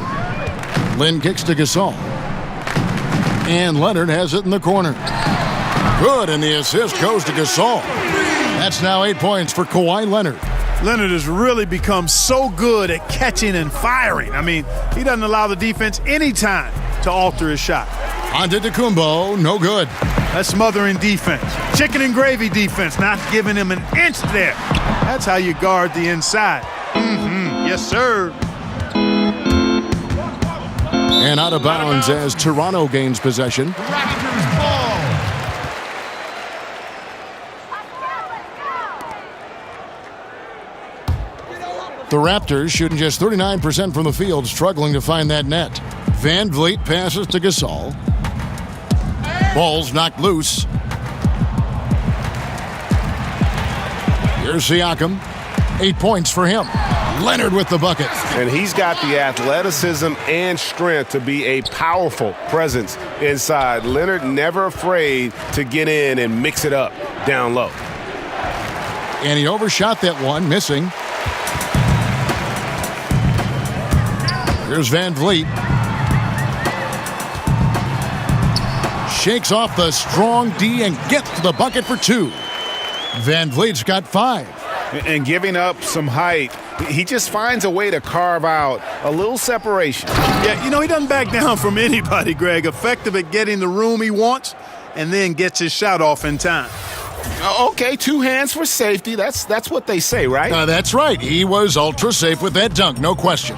Speaker 6: Lin kicks to Gasol. And Leonard has it in the corner. Good, and the assist goes to Gasol. That's now 8 points for Kawhi Leonard.
Speaker 7: Leonard has really become so good at catching and firing. I mean, he doesn't allow the defense any time to alter his shot.
Speaker 6: Antetokounmpo, no good.
Speaker 7: That's smothering defense. Chicken and gravy defense, not giving him an inch there. That's how you guard the inside. Yes, sir.
Speaker 6: And out of bounds as Toronto gains possession.
Speaker 11: Raptors ball.
Speaker 6: The Raptors shooting just 39% from the field, struggling to find that net. VanVleet passes to Gasol. Ball's knocked loose. Here's Siakam. 8 points for him. Leonard with the bucket.
Speaker 12: And he's got the athleticism and strength to be a powerful presence inside. Leonard never afraid to get in and mix it up down low.
Speaker 6: And he overshot that one, missing. Here's VanVleet. Shakes off the strong D and gets to the bucket for 2. VanVleet's got 5.
Speaker 8: And giving up some height, he just finds a way to carve out a little separation.
Speaker 7: Yeah, you know, he doesn't back down from anybody, Greg. Effective at getting the room he wants and then gets his shot off in time.
Speaker 8: Okay, 2 hands for safety. That's what they say, right?
Speaker 6: That's right. He was ultra safe with that dunk, no question.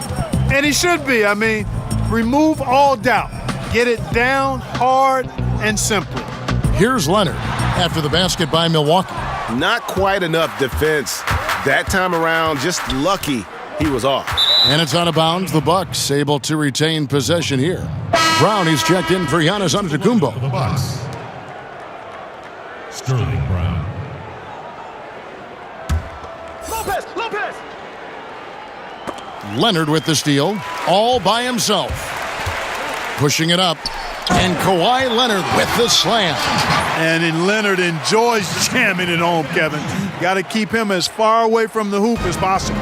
Speaker 7: And he should be. I mean, remove all doubt. Get it down hard and simply.
Speaker 6: Here's Leonard after the basket by Milwaukee.
Speaker 12: Not quite enough defense. That time around, just lucky he was off.
Speaker 6: And it's out of bounds. The Bucks able to retain possession here. Brown is checked in for Giannis Antetokounmpo.
Speaker 5: For the Bucks, Sterling Brown.
Speaker 11: Lopez.
Speaker 6: Leonard with the steal, all by himself. Pushing it up. And Kawhi Leonard with the slam.
Speaker 7: And Leonard enjoys jamming it home, Kevin. Got to keep him as far away from the hoop as possible.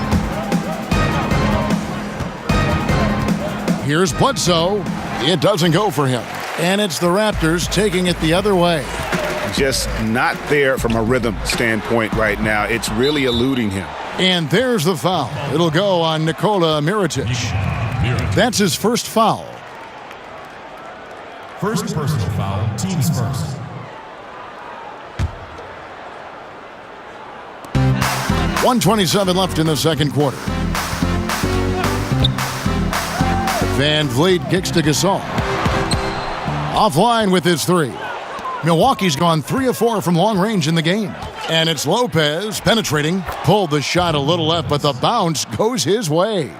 Speaker 6: Here's Bledsoe. It doesn't go for him. And it's the Raptors taking it the other way.
Speaker 8: Just not there from a rhythm standpoint right now. It's really eluding him.
Speaker 6: And there's the foul. It'll go on Nikola Mirotic. That's his first foul.
Speaker 5: First personal foul, teams first.
Speaker 6: .127 left in the second quarter. VanVleet kicks to Gasol. Offline with his 3. Milwaukee's gone 3 of 4 from long range in the game. And it's Lopez penetrating. Pulled the shot a little left, but the bounce goes his way.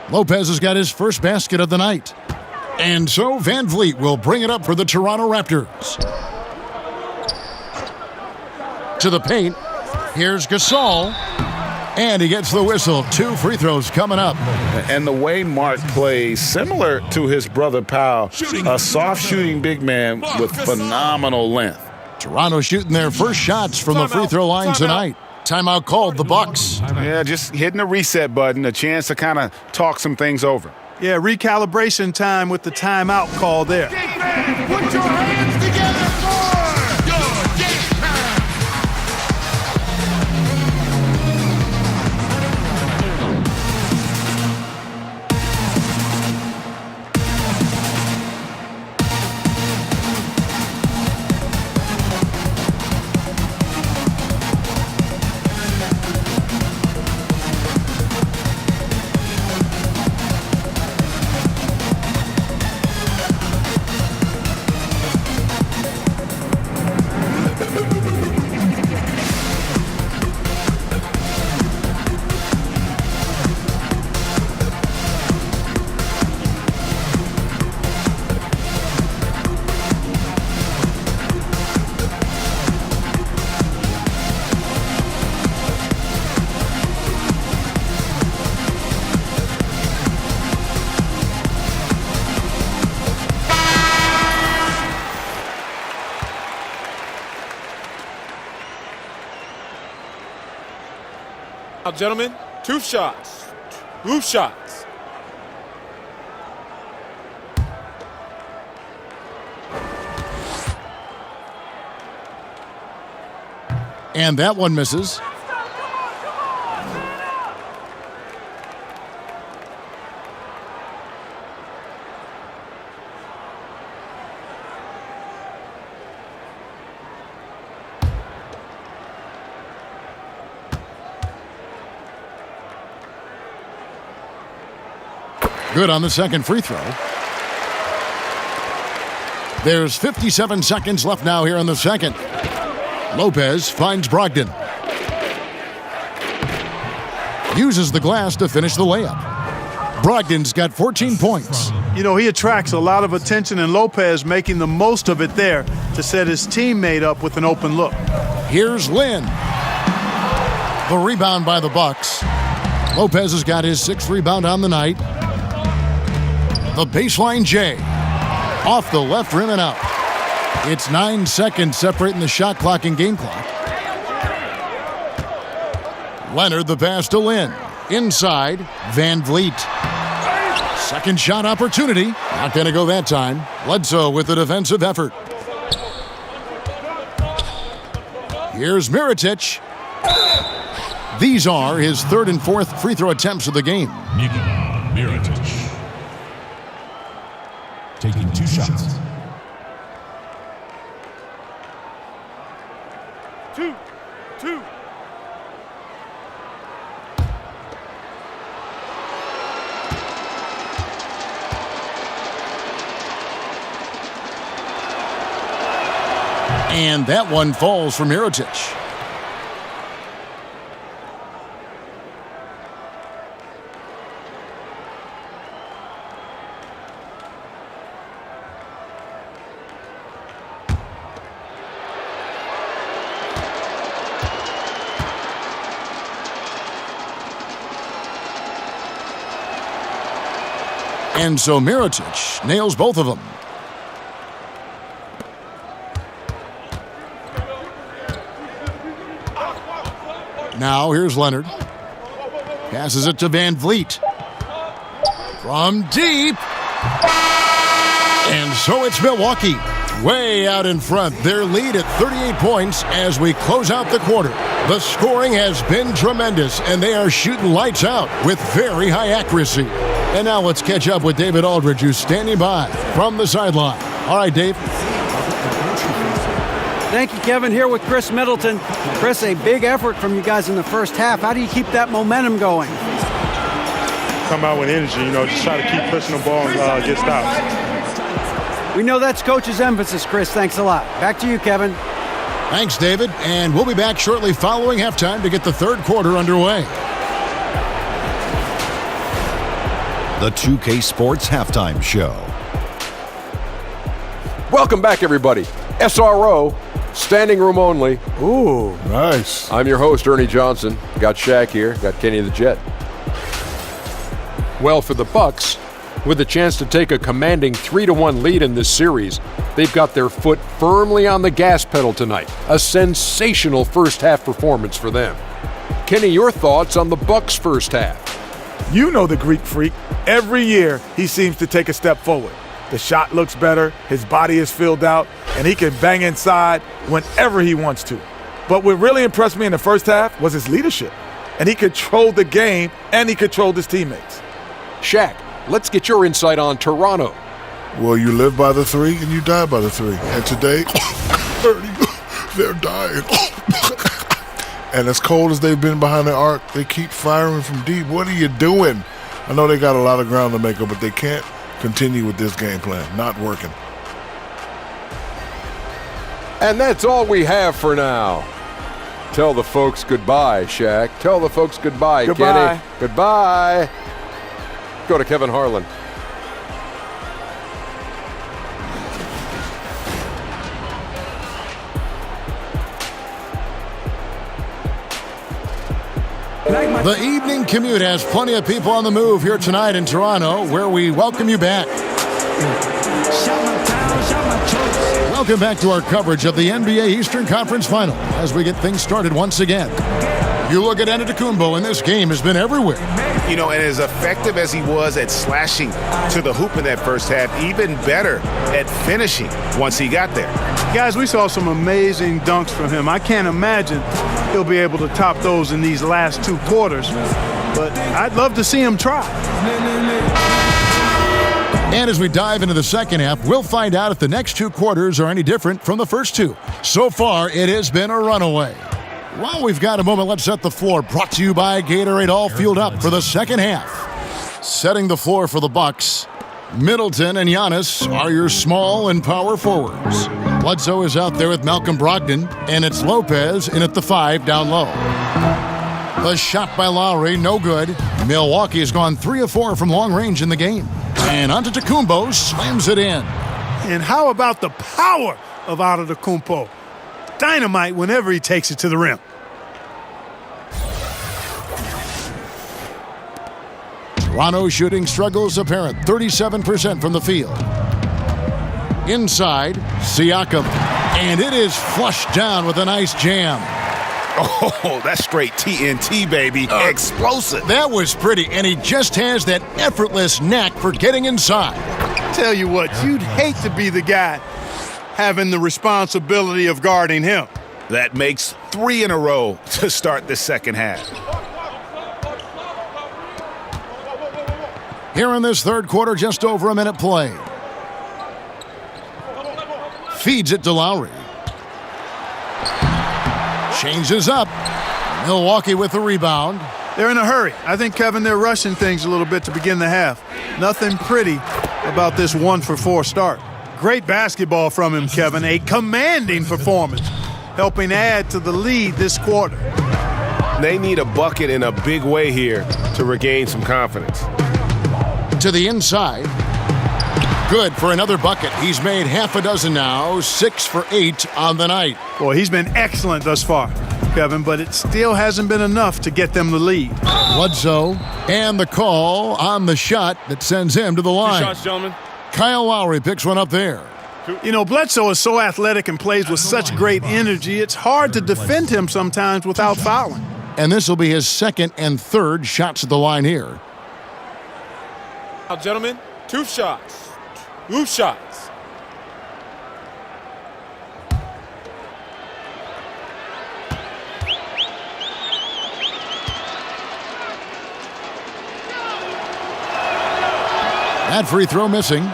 Speaker 6: Lopez has got his first basket of the night. And so VanVleet will bring it up for the Toronto Raptors. To the paint. Here's Gasol. And he gets the whistle. 2 free throws coming up.
Speaker 8: And the way Mark plays, similar to his brother Powell, a soft shooting big man with phenomenal length.
Speaker 6: Toronto shooting their first shots from the free throw line tonight. Timeout called, the Bucks.
Speaker 8: Yeah, just hitting the reset button, a chance to kind of talk some things over.
Speaker 7: Yeah, recalibration time with the timeout call there.
Speaker 11: Put your hands together for your game time.
Speaker 13: Now, gentlemen, 2 shots. 2 shots.
Speaker 6: And that one misses. Good on the second free throw. There's 57 seconds left now here in the second. Lopez finds Brogdon. Uses the glass to finish the layup. Brogdon's got 14 points.
Speaker 7: You know, he attracts a lot of attention, and Lopez making the most of it there to set his teammate up with an open look.
Speaker 6: Here's Lynn. The rebound by the Bucks. Lopez has got his 6th rebound on the night. The baseline J. Off the left rim and out. It's 9 seconds separating the shot clock and game clock. Leonard the pass to Lynn. Inside, Van Vliet. Second shot opportunity. Not going to go that time. Bledsoe with the defensive effort. Here's Mirotic. These are his 3rd and 4th free throw attempts of the game.
Speaker 14: Mirotic. Taking 2 shots.
Speaker 11: 2.
Speaker 6: And that one falls for Mirotic. And so Mirotic nails both of them. Now here's Leonard. Passes it to Van Vliet. From deep. And so it's Milwaukee. Way out in front. Their lead at 38 points as we close out the quarter. The scoring has been tremendous, and they are shooting lights out with very high accuracy. And now let's catch up with David Aldridge, who's standing by from the sideline. All right, Dave.
Speaker 9: Thank you, Kevin. Here with Chris Middleton. Chris, a big effort from you guys in the first half. How do you keep that momentum going?
Speaker 15: Come out with energy, just try to keep pushing the ball and get stops.
Speaker 9: We know that's Coach's emphasis, Chris. Thanks a lot. Back to you, Kevin.
Speaker 6: Thanks, David. And we'll be back shortly following halftime to get the third quarter underway.
Speaker 1: The 2K Sports Halftime Show.
Speaker 2: Welcome back, everybody. SRO Standing room only.
Speaker 4: Ooh, nice.
Speaker 2: I'm your host, Ernie Johnson. Got Shaq here. Got Kenny the Jet. Well, for the Bucks, with a chance to take a commanding 3-1 lead in this series, they've got their foot firmly on the gas pedal tonight. A sensational first-half performance for them. Kenny, your thoughts on the Bucks' first half?
Speaker 3: You know the Greek freak. Every year, he seems to take a step forward. The shot looks better, his body is filled out, and he can bang inside whenever he wants to. But what really impressed me in the first half was his leadership. And he controlled the game, and he controlled his teammates.
Speaker 2: Shaq, let's get your insight on Toronto.
Speaker 4: Well, you live by the 3 and you die by the 3. And today, they're dying. And as cold as they've been behind the arc, they keep firing from deep. What are you doing? I know they got a lot of ground to make up, but they can't continue with this game plan. Not working.
Speaker 2: And that's all we have for now. Tell the folks goodbye, Shaq. Tell the folks goodbye,
Speaker 3: Goodbye.
Speaker 2: Kenny. Goodbye. Go to Kevin Harlan.
Speaker 6: The evening commute has plenty of people on the move here tonight in Toronto, where we welcome you back. Welcome back to our coverage of the NBA Eastern Conference Final as we get things started once again. You look at Antetokounmpo, and this game has been everywhere.
Speaker 8: You know, and as effective as he was at slashing to the hoop in that first half, even better at finishing once he got there.
Speaker 7: Guys, we saw some amazing dunks from him. I can't imagine he'll be able to top those in these last 2 quarters, but I'd love to see him try.
Speaker 6: And as we dive into the second half, we'll find out if the next 2 quarters are any different from the first 2. So far, it has been a runaway. While we've got a moment, let's set the floor. Brought to you by Gatorade, all fueled up for the second half. Setting the floor for the Bucks, Middleton and Giannis are your small and power forwards. Bledsoe is out there with Malcolm Brogdon, and it's Lopez in at the 5 down low. The shot by Lowry, no good. Milwaukee has gone 3 of 4 from long range in the game. And Antetokounmpo slams it in.
Speaker 7: And how about the power of Antetokounmpo? Dynamite whenever he takes it to the rim.
Speaker 6: Toronto shooting struggles apparent, 37% from the field. Inside, Siakam, and it is flushed down with a nice jam.
Speaker 8: Oh, that's straight TNT, baby. Explosive.
Speaker 6: That was pretty, and he just has that effortless knack for getting inside.
Speaker 7: Tell you what, you'd hate to be the guy having the responsibility of guarding him.
Speaker 8: That makes 3 in a row to start the second half.
Speaker 6: Here in this third quarter, just over a minute play. Feeds it to Lowry. Changes up. Milwaukee with the rebound.
Speaker 7: They're in a hurry. I think, Kevin, they're rushing things a little bit to begin the half. Nothing pretty about this 1-for-4 start. Great basketball from him, Kevin. A commanding performance, helping add to the lead this quarter.
Speaker 12: They need a bucket in a big way here to regain some confidence.
Speaker 6: To the inside. Good for another bucket. He's made half a dozen now, 6 for 8 on the night.
Speaker 7: Boy, he's been excellent thus far, Kevin, but it still hasn't been enough to get them the lead.
Speaker 6: Bledsoe, and the call on the shot that sends him to the line.
Speaker 13: 2 shots, gentlemen.
Speaker 6: Kyle Lowry picks one up there.
Speaker 7: You know, Bledsoe is so athletic and plays with such great energy, it's hard to defend him sometimes without fouling.
Speaker 6: And this will be his second and third shots at the line here.
Speaker 13: Now, gentlemen, 2 shots. 2 shots.
Speaker 6: That free throw missing.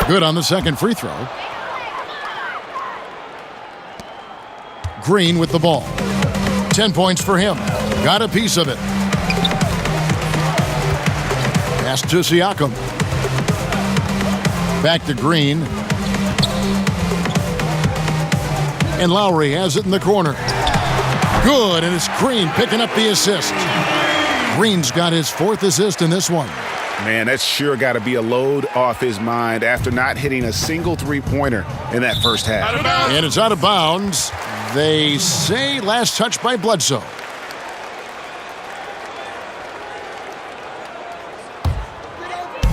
Speaker 6: Good on the second free throw. Green with the ball. 10 points for him. Got a piece of it. Pass to Siakam. Back to Green. And Lowry has it in the corner. Good, and it's Green picking up the assist. Green's got his 4th assist in this one.
Speaker 8: Man, that's sure got to be a load off his mind after not hitting a single three-pointer in that first half.
Speaker 6: And it's out of bounds. They say last touch by Bledsoe.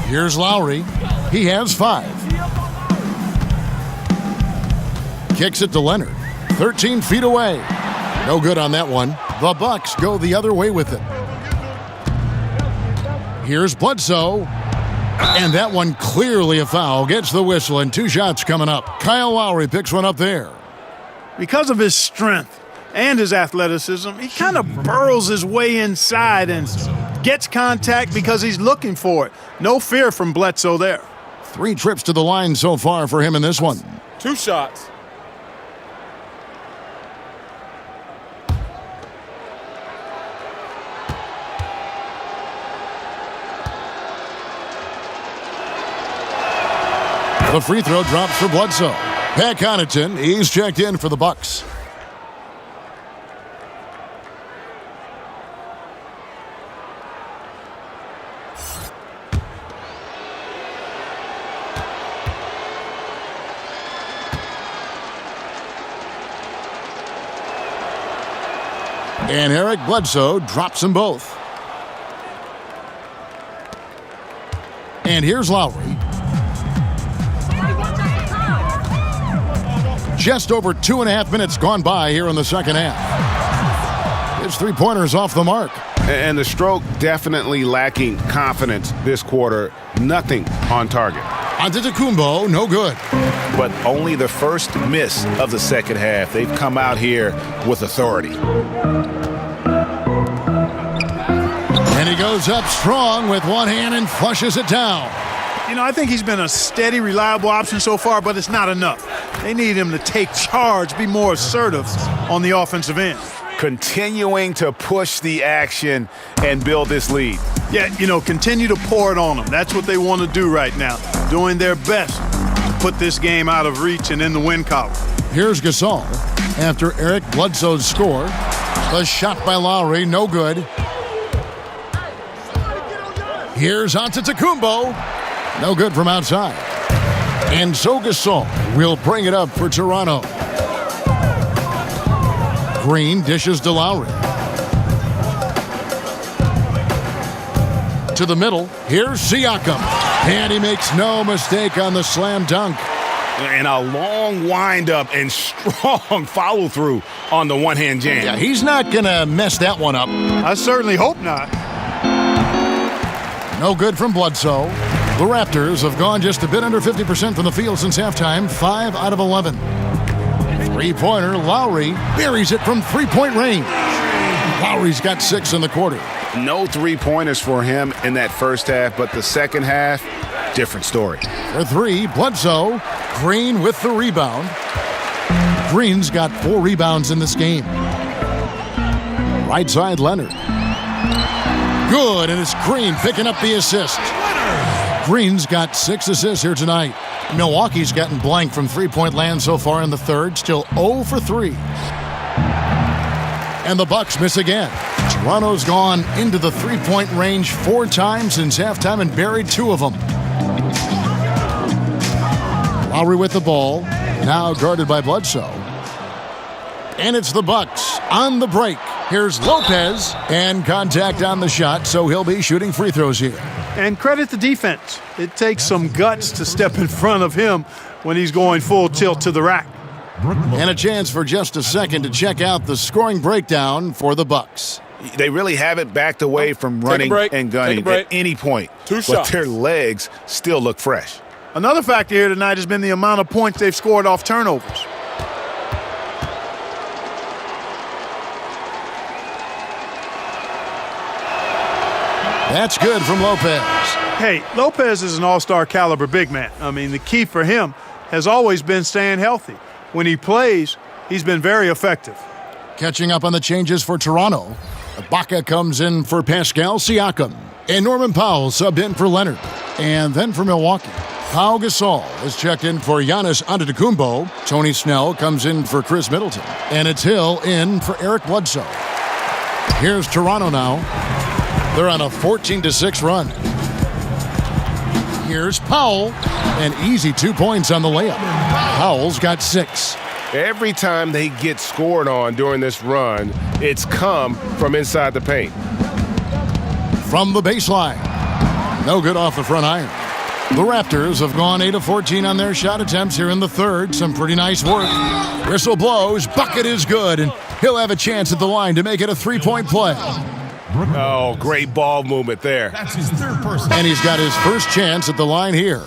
Speaker 6: Here's Lowry. He has 5. Kicks it to Leonard. 13 feet away. No good on that one. The Bucks go the other way with it. Here's Bledsoe. And that one clearly a foul. Gets the whistle and 2 shots coming up. Kyle Lowry picks one up there.
Speaker 7: Because of his strength and his athleticism, he kind of burrows his way inside and gets contact because he's looking for it. No fear from Bledsoe there.
Speaker 6: 3 trips to the line so far for him in this one.
Speaker 13: 2 shots.
Speaker 6: The free throw drops for Bledsoe. Pat Connaughton, he's checked in for the Bucks. And Eric Bledsoe drops them both. And here's Lowry. Just over 2.5 minutes gone by here in the second half. His 3-pointer's off the mark.
Speaker 8: And the stroke definitely lacking confidence this quarter. Nothing on target.
Speaker 6: Antetokounmpo, no good.
Speaker 8: But only the first miss of the second half. They've come out here with authority.
Speaker 6: And he goes up strong with one hand and flushes it down.
Speaker 7: You know, I think he's been a steady, reliable option so far, but it's not enough. They need him to take charge, be more assertive on the offensive end.
Speaker 8: Continuing to push the action and build this lead.
Speaker 7: Yeah, you know, continue to pour it on them. That's what they want to do right now, doing their best to put this game out of reach and in the win column.
Speaker 6: Here's Gasol after Eric Bledsoe's score. A shot by Lowry, no good. Here's Antetokounmpo. No good from outside. And so Gasol will bring it up for Toronto. Green dishes to Lowry. To the middle. Here's Siakam. And he makes no mistake on the slam dunk.
Speaker 8: And a long windup and strong follow-through on the one-hand jam.
Speaker 6: Yeah, he's not going to mess that one up.
Speaker 7: I certainly hope not.
Speaker 6: No good from Bledsoe. The Raptors have gone just a bit under 50% from the field since halftime, 5 out of 11. 3-pointer, Lowry buries it from 3-point range. Lowry's got 6 in the quarter.
Speaker 8: No 3-pointers for him in that first half, but the second half, different story.
Speaker 6: For 3, Bledsoe. Green with the rebound. Green's got 4 rebounds in this game. Right side, Leonard. Good, and it's Green picking up the assist. Green's got 6 assists here tonight. Milwaukee's gotten blank from 3-point land so far in the third, still 0 for 3. And the Bucks miss again. Toronto's gone into the 3-point range 4 times since halftime and buried 2 of them. Lowry with the ball, now guarded by Bledsoe. And it's the Bucks on the break. Here's Lopez, and contact on the shot, so he'll be shooting free throws here.
Speaker 7: And credit the defense. It takes some guts to step in front of him when he's going full tilt to the rack.
Speaker 6: And a chance for just a second to check out the scoring breakdown for the Bucks.
Speaker 8: They really haven't backed away from running and gunning at any point.
Speaker 13: 2
Speaker 8: but
Speaker 13: shots.
Speaker 8: Their legs still look fresh.
Speaker 7: Another factor here tonight has been the amount of points they've scored off turnovers.
Speaker 6: That's good from Lopez.
Speaker 7: Hey, Lopez is an all-star caliber big man. I mean, the key for him has always been staying healthy. When he plays, he's been very effective.
Speaker 6: Catching up on the changes for Toronto. Ibaka comes in for Pascal Siakam. And Norman Powell subbed in for Leonard. And then for Milwaukee, Pau Gasol is checked in for Giannis Antetokounmpo. Tony Snell comes in for Chris Middleton. And it's Hill in for Eric Bledsoe. Here's Toronto now. They're on a 14-6 run. Here's Powell. An easy 2 points on the layup. Powell's got 6.
Speaker 12: Every time they get scored on during this run, it's come from inside the paint.
Speaker 6: From the baseline. No good off the front iron. The Raptors have gone 8 of 14 on their shot attempts here in the third. Some pretty nice work. Whistle blows. Bucket is good, and he'll have a chance at the line to make it a 3-point play.
Speaker 12: Oh, great ball movement there.
Speaker 14: That's his third personal.
Speaker 6: And he's got his first chance at the line here.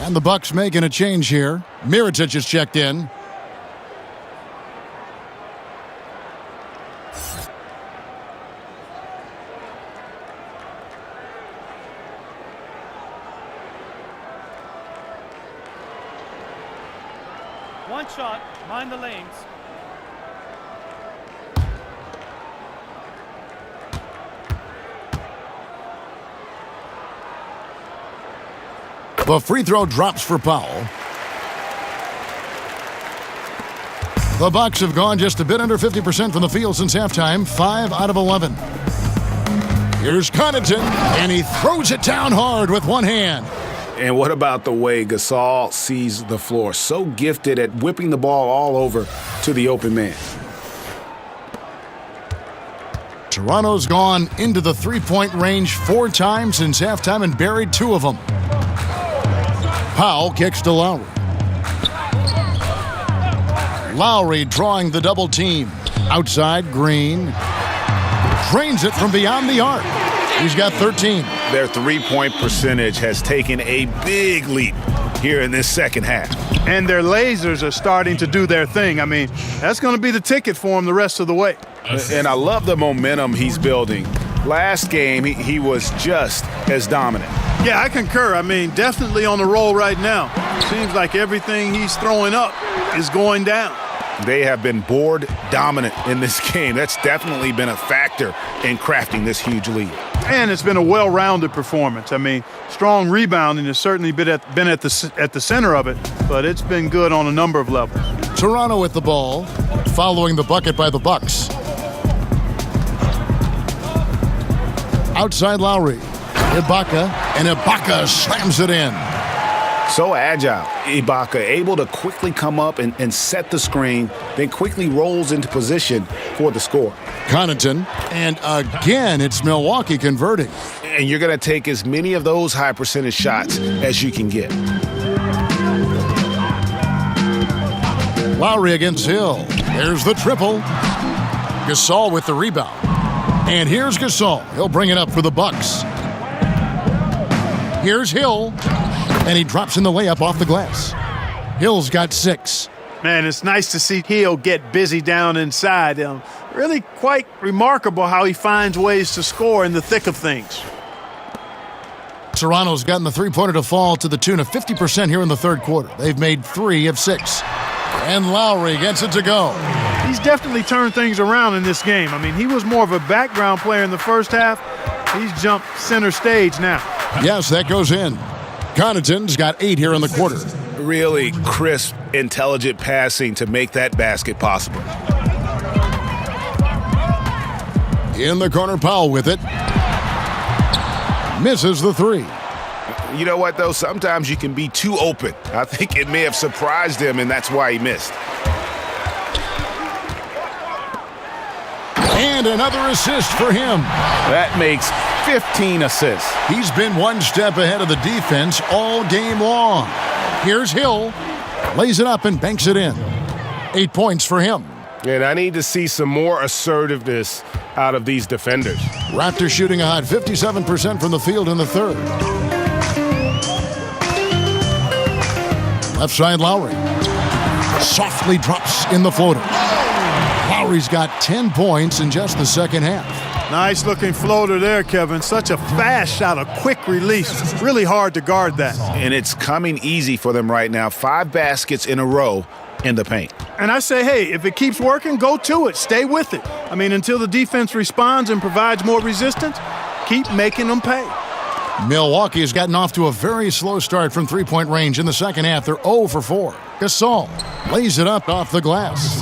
Speaker 6: And the Bucks making a change here. Mirotic is checked in.
Speaker 16: One shot, mind the lanes.
Speaker 6: The free throw drops for Powell. The Bucks have gone just a bit under 50% from the field since halftime, 5 out of 11. Here's Connaughton, and he throws it down hard with one hand.
Speaker 8: And what about the way Gasol sees the floor? So gifted at whipping the ball all over to the open man.
Speaker 6: Toronto's gone into the three-point range 4 times since halftime and buried 2 of them. Powell kicks to Lowry. Lowry drawing the double team. Outside, Green. Drains it from beyond the arc. He's got 13.
Speaker 8: Their three-point percentage has taken a big leap here in this second half.
Speaker 7: And their lasers are starting to do their thing. I mean, that's going to be the ticket for him the rest of the way.
Speaker 8: And I love the momentum he's building. Last game, he was just as dominant.
Speaker 7: Yeah, I concur. I mean, definitely on the roll right now. Seems like everything he's throwing up is going down.
Speaker 8: They have been board dominant in this game. That's definitely been a factor in crafting this huge lead.
Speaker 7: And it's been a well-rounded performance. I mean, strong rebounding has certainly been at the center of it, but it's been good on a number of levels.
Speaker 6: Toronto with the ball, following the bucket by the Bucks. Outside Lowry. Ibaka, and Ibaka slams it in.
Speaker 8: So agile. Ibaka able to quickly come up and set the screen, then quickly rolls into position for the score.
Speaker 6: Connaughton, and again, it's Milwaukee converting.
Speaker 8: And you're going to take as many of those high percentage shots as you can get.
Speaker 6: Lowry against Hill. There's the triple. Gasol with the rebound. And here's Gasol. He'll bring it up for the Bucks. Here's Hill. And he drops in the layup off the glass. Hill's got 6.
Speaker 7: Man, it's nice to see Hill get busy down inside. Really quite remarkable how he finds ways to score in the thick of things.
Speaker 6: Toronto's gotten the three-pointer to fall to the tune of 50% here in the third quarter. They've made 3 of 6. And Lowry gets it to go.
Speaker 7: He's definitely turned things around in this game. I mean, he was more of a background player in the first half. He's jumped center stage now.
Speaker 6: Yes, that goes in. Connaughton's got 8 here in the quarter.
Speaker 8: Really crisp, intelligent passing to make that basket possible.
Speaker 6: In the corner, Powell with it. Misses the 3.
Speaker 8: You know what, though? Sometimes you can be too open. I think it may have surprised him, and that's why he missed.
Speaker 6: And another assist for him.
Speaker 8: That makes 15 assists.
Speaker 6: He's been one step ahead of the defense all game long. Here's Hill. Lays it up and banks it in. 8 points for him.
Speaker 12: And I need to see some more assertiveness out of these defenders.
Speaker 6: Raptors shooting a hot 57% from the field in the third. Left side, Lowry. Softly drops in the floater. Lowry's got 10 points in just the second half.
Speaker 7: Nice looking floater there, Kevin. Such a fast shot, a quick release. Really hard to guard that.
Speaker 8: And it's coming easy for them right now. 5 baskets in a row in the paint.
Speaker 7: And I say, hey, if it keeps working, go to it. Stay with it. I mean, until the defense responds and provides more resistance, Keep making them pay.
Speaker 6: Milwaukee has gotten off to a very slow start from three-point range in the second half. They're 0 for 4. Gasol lays it up off the glass.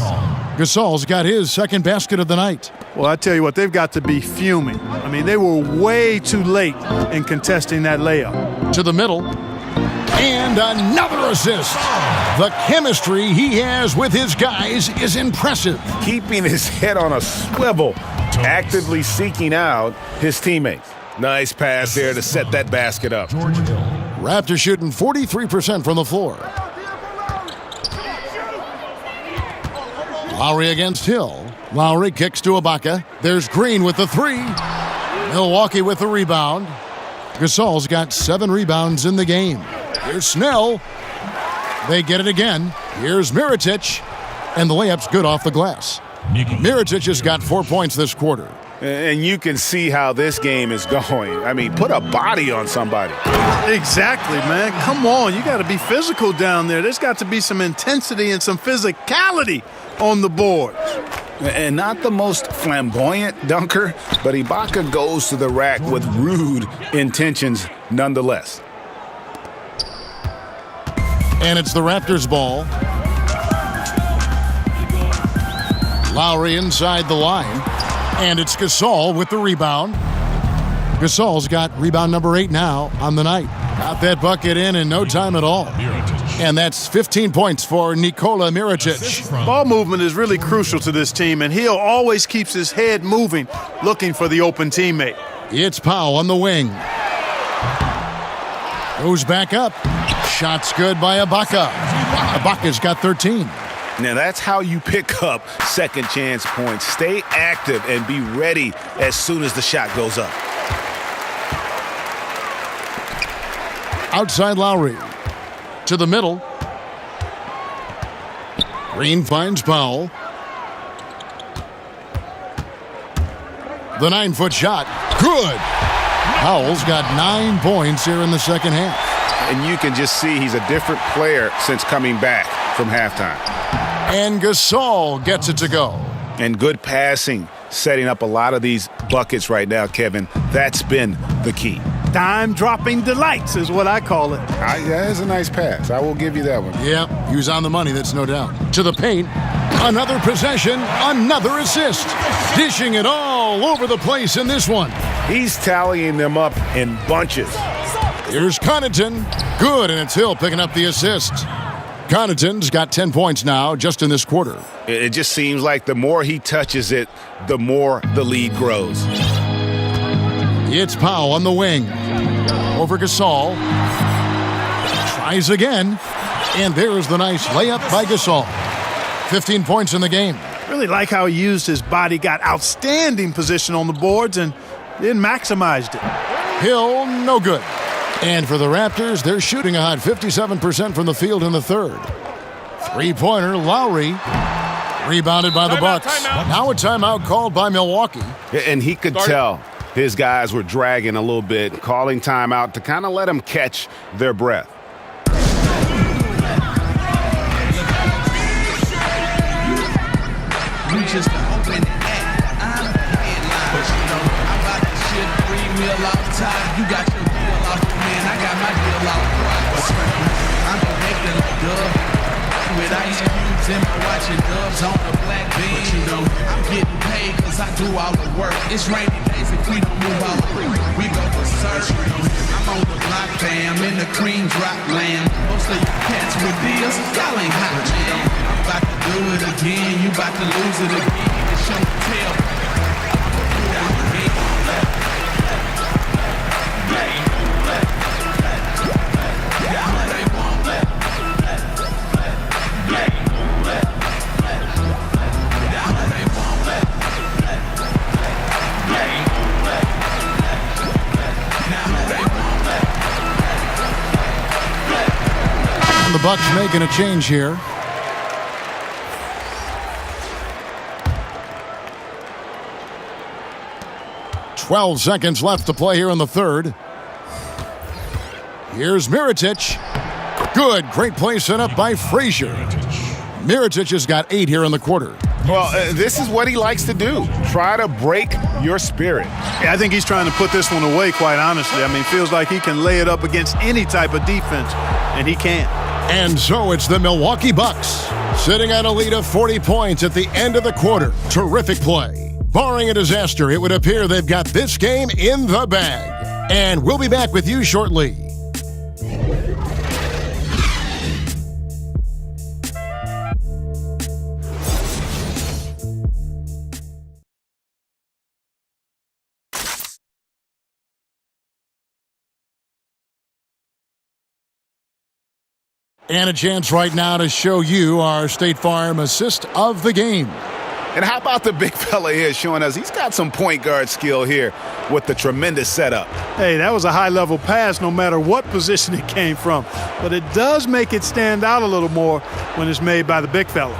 Speaker 6: Gasol's got his second basket of the night.
Speaker 7: Well, I tell you what, they've got to be fuming. I mean, they were way too late in contesting that layup.
Speaker 6: To the middle. And another assist. The chemistry he has with his guys is impressive.
Speaker 8: Keeping his head on a swivel, actively seeking out his teammates. Nice pass there to set that basket up.
Speaker 6: Raptors shooting 43% from the floor. Lowry against Hill. Lowry kicks to Ibaka. There's Green with the three. Milwaukee with the rebound. Gasol's got 7 rebounds in the game. Here's Snell. They get it again. Here's Mirotic. And the layup's good off the glass. Mirotic has got 4 points this quarter.
Speaker 8: And you can see how this game is going. I mean, put a body on somebody.
Speaker 7: Exactly, man. Come on. You got to be physical down there. There's got to be some intensity and some physicality on the boards.
Speaker 8: And not the most flamboyant dunker, but Ibaka goes to the rack with rude intentions nonetheless.
Speaker 6: And it's the Raptors' ball. Lowry inside the line. And it's Gasol with the rebound. Gasol's got rebound number 8 now on the night. Got that bucket in no time at all. And that's 15 points for Nikola Mirotic.
Speaker 7: Ball movement is really crucial to this team, and Hill always keeps his head moving, looking for the open teammate.
Speaker 6: It's Powell on the wing. Goes back up. Shot's good by Ibaka. Ibaka's got 13.
Speaker 8: Now that's how you pick up second chance points. Stay active and be ready as soon as the shot goes up.
Speaker 6: Outside Lowry. To the middle. Green finds Powell. The 9-foot shot. Good. Powell's got 9 points here in the second half.
Speaker 8: And you can just see he's a different player since coming back from halftime.
Speaker 6: And Gasol gets it to go.
Speaker 8: And good passing, setting up a lot of these buckets right now, Kevin. That's been the key.
Speaker 7: Dime-dropping delights is what I call it.
Speaker 8: That is a nice pass. I will give you that one.
Speaker 6: Yeah, he was on the money, that's no doubt. To the paint, another possession, another assist. Dishing it all over the place in this one.
Speaker 8: He's tallying them up in bunches.
Speaker 6: Here's Connaughton. Good, and it's Hill picking up the assist. Connaughton's got 10 points now just in this quarter.
Speaker 8: It just seems like the more he touches it, the more the lead grows.
Speaker 6: It's Powell on the wing. Over Gasol. Tries again. And there's the nice layup by Gasol. 15 points in the game.
Speaker 7: Really like how he used his body, got outstanding position on the boards, and then maximized it.
Speaker 6: Hill, no good. And for the Raptors, they're shooting a hot 57% from the field in the third. Three-pointer, Lowry. Rebounded by the Bucks. Now a timeout called by Milwaukee.
Speaker 8: And he could tell his guys were dragging a little bit, calling timeout to kind of let them catch their breath.
Speaker 17: Just open and act. I'm headline. But you know, I'm about to shit 3 meal off top. You got your deal off the man. I got my deal off the I'm connected like Dub. With ice cubes in my watching Dubs on the black bean. You know, I'm getting paid cause I do all the work. It's rainy days if we don't move out. We go for search. I'm on the block, fam. In the cream drop lamb. Most of you cats with deals, y'all ain't hot, man. About to do it again, you about to lose it again. It's show and tell.
Speaker 6: The Bucks making a change here. "12 seconds left to play here in the third. Here's Mirotic. Good, great play set up by Frazier. Mirotic has got 8 here in the quarter.
Speaker 8: Well, this is what he likes to do. Try to break your spirit.
Speaker 7: Yeah, I think he's trying to put this one away, quite honestly. I mean, feels like he can lay it up against any type of defense, and he can.
Speaker 6: And so it's the Milwaukee Bucks, sitting at a lead of 40 points at the end of the quarter. Terrific play. Barring a disaster, it would appear they've got this game in the bag. And we'll be back with you shortly. And a chance right now to show you our State Farm assist of the game.
Speaker 8: And how about the big fella here showing us he's got some point guard skill here with the tremendous setup.
Speaker 7: Hey, that was a high-level pass no matter what position it came from. But it does make it stand out a little more when it's made by the big fella.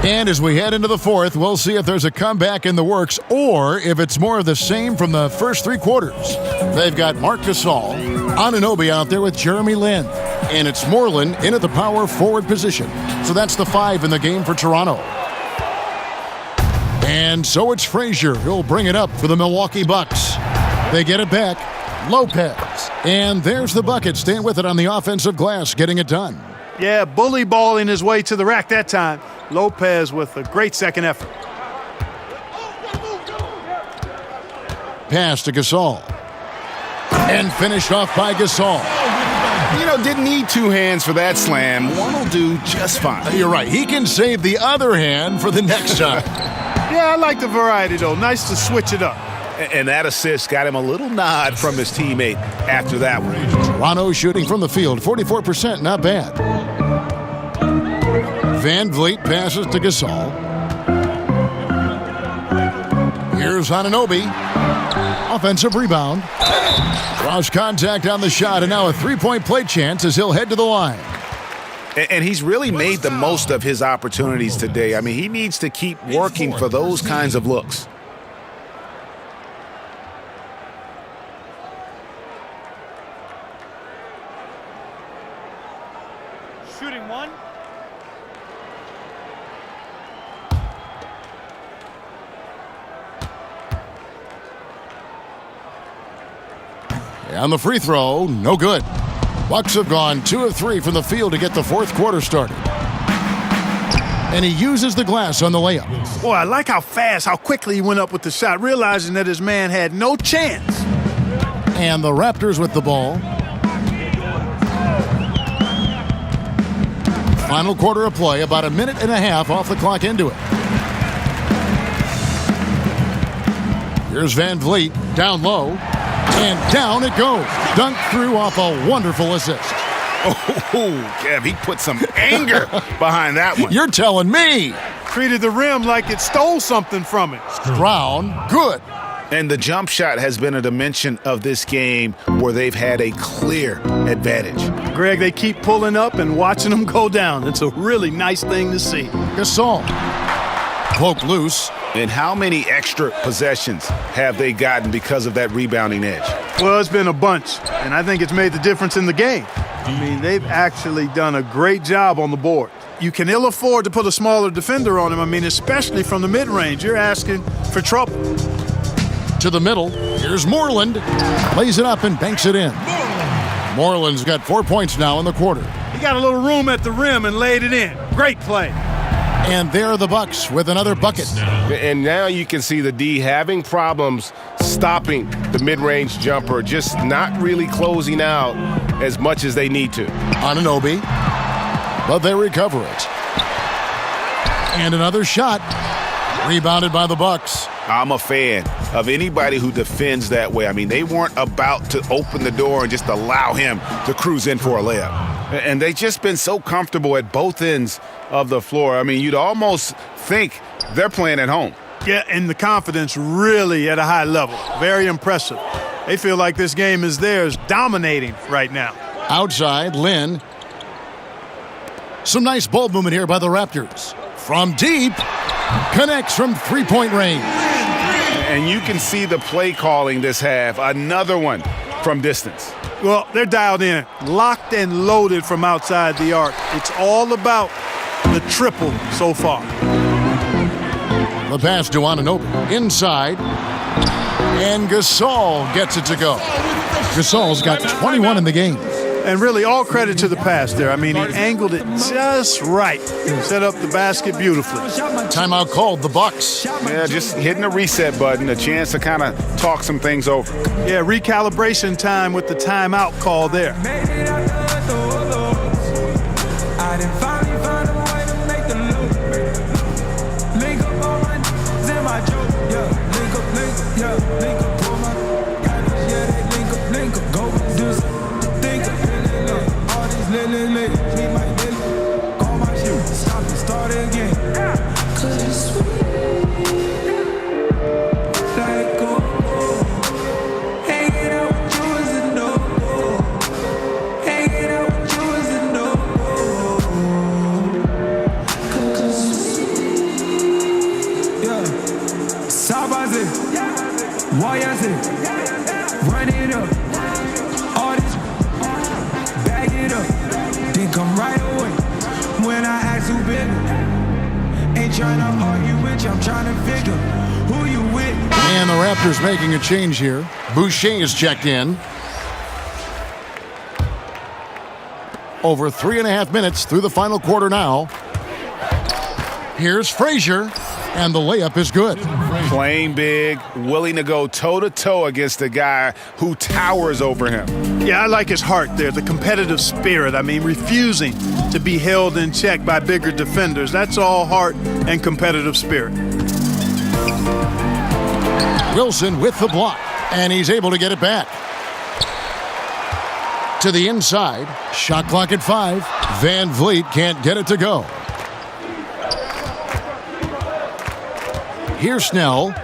Speaker 6: And as we head into the fourth, we'll see if there's a comeback in the works or if it's more of the same from the first three quarters. They've got Marc Gasol, Anunoby out there with Jeremy Lin, and it's Moreland in at the power forward position. So that's the 5 in the game for Toronto. And so it's Frazier. He'll bring it up for the Milwaukee Bucks. They get it back. Lopez. And there's the bucket. Staying with it on the offensive glass, getting it done.
Speaker 7: Yeah, bully balling his way to the rack that time. Lopez with a great second effort.
Speaker 6: Pass to Gasol. And finished off by Gasol.
Speaker 8: You know, didn't need 2 hands for that slam. One will do just fine.
Speaker 6: You're right. He can save the other hand for the next time.
Speaker 7: Yeah, I like the variety, though. Nice to switch it up.
Speaker 8: And that assist got him a little nod from his teammate after that one.
Speaker 6: Toronto shooting from the field, 44%, not bad. Van Vliet passes to Gasol. Here's Anunoby. Offensive rebound. Draws contact on the shot, and now a three-point play chance as he'll head to the line.
Speaker 8: And he's really made the most of his opportunities today. I mean, he needs to keep working for those kinds of looks.
Speaker 16: Shooting one.
Speaker 6: On the free throw, no good. Bucks have gone 2 of 3 from the field to get the fourth quarter started. And he uses the glass on the layup.
Speaker 7: Boy, I like how fast, how quickly he went up with the shot, realizing that his man had no chance.
Speaker 6: And the Raptors with the ball. Final quarter of play, about a minute and a half off the clock into it. Here's Van Vliet, down low, and down it goes. Dunked through off a wonderful assist.
Speaker 8: Oh, Kev, he put some anger behind that one.
Speaker 6: You're telling me.
Speaker 7: Treated the rim like it stole something from it.
Speaker 6: Brown, good.
Speaker 8: And the jump shot has been a dimension of this game where they've had a clear advantage.
Speaker 7: Greg, they keep pulling up and watching them go down. It's a really nice thing to see.
Speaker 6: Gasol. Poke loose.
Speaker 8: And how many extra possessions have they gotten because of that rebounding edge?
Speaker 7: Well, it's been a bunch, and I think it's made the difference in the game. I mean, they've actually done a great job on the board. You can ill afford to put a smaller defender on him. I mean, especially from the mid-range. You're asking for trouble.
Speaker 6: To the middle. Here's Moreland. Lays it up and banks it in. Moreland's got 4 points now in the quarter.
Speaker 7: He got a little room at the rim and laid it in. Great play.
Speaker 6: And there are the Bucks with another bucket.
Speaker 12: And now you can see the D having problems stopping the mid-range jumper, just not really closing out as much as they need to.
Speaker 6: Anunoby, but they recover it. And another shot, rebounded by the Bucks.
Speaker 8: I'm a fan of anybody who defends that way. I mean, they weren't about to open the door and just allow him to cruise in for a layup. And they've just been so comfortable at both ends of the floor. I mean, you'd almost think they're playing at home.
Speaker 7: Yeah, and the confidence really at a high level. Very impressive. They feel like this game is theirs, dominating right now.
Speaker 6: Outside, Lin. Some nice ball movement here by the Raptors. From deep, connects from three-point range.
Speaker 8: And you can see the play calling this half. Another one from distance.
Speaker 7: Well, they're dialed in, locked and loaded from outside the arc. It's all about the triple so far.
Speaker 6: The pass to Anunoby. Inside. And Gasol gets it to go. Gasol's got 21 in the game.
Speaker 7: And really, all credit to the pass there. I mean, he angled it just right. Set up the basket beautifully.
Speaker 6: Timeout called the Bucks.
Speaker 8: Yeah, just hitting the reset button, a chance to kind of talk some things over.
Speaker 7: Yeah, recalibration time with the timeout call there.
Speaker 18: Run it up, all this, bag it up, then come right away. When I ask who been, ain't trying to argue with you, I'm trying to figure who you with.
Speaker 6: And the Raptors making a change here. Boucher is checked in. Over 3.5 minutes through the final quarter now. Here's Frazier, and the layup is good.
Speaker 8: Playing big, willing to go toe-to-toe against a guy who towers over him.
Speaker 7: Yeah, I like his heart there, the competitive spirit. I mean, refusing to be held in check by bigger defenders. That's all heart and competitive spirit.
Speaker 6: Wilson with the block, and he's able to get it back. To the inside, shot clock at 5. Van Vliet can't get it to go. Here's Snell.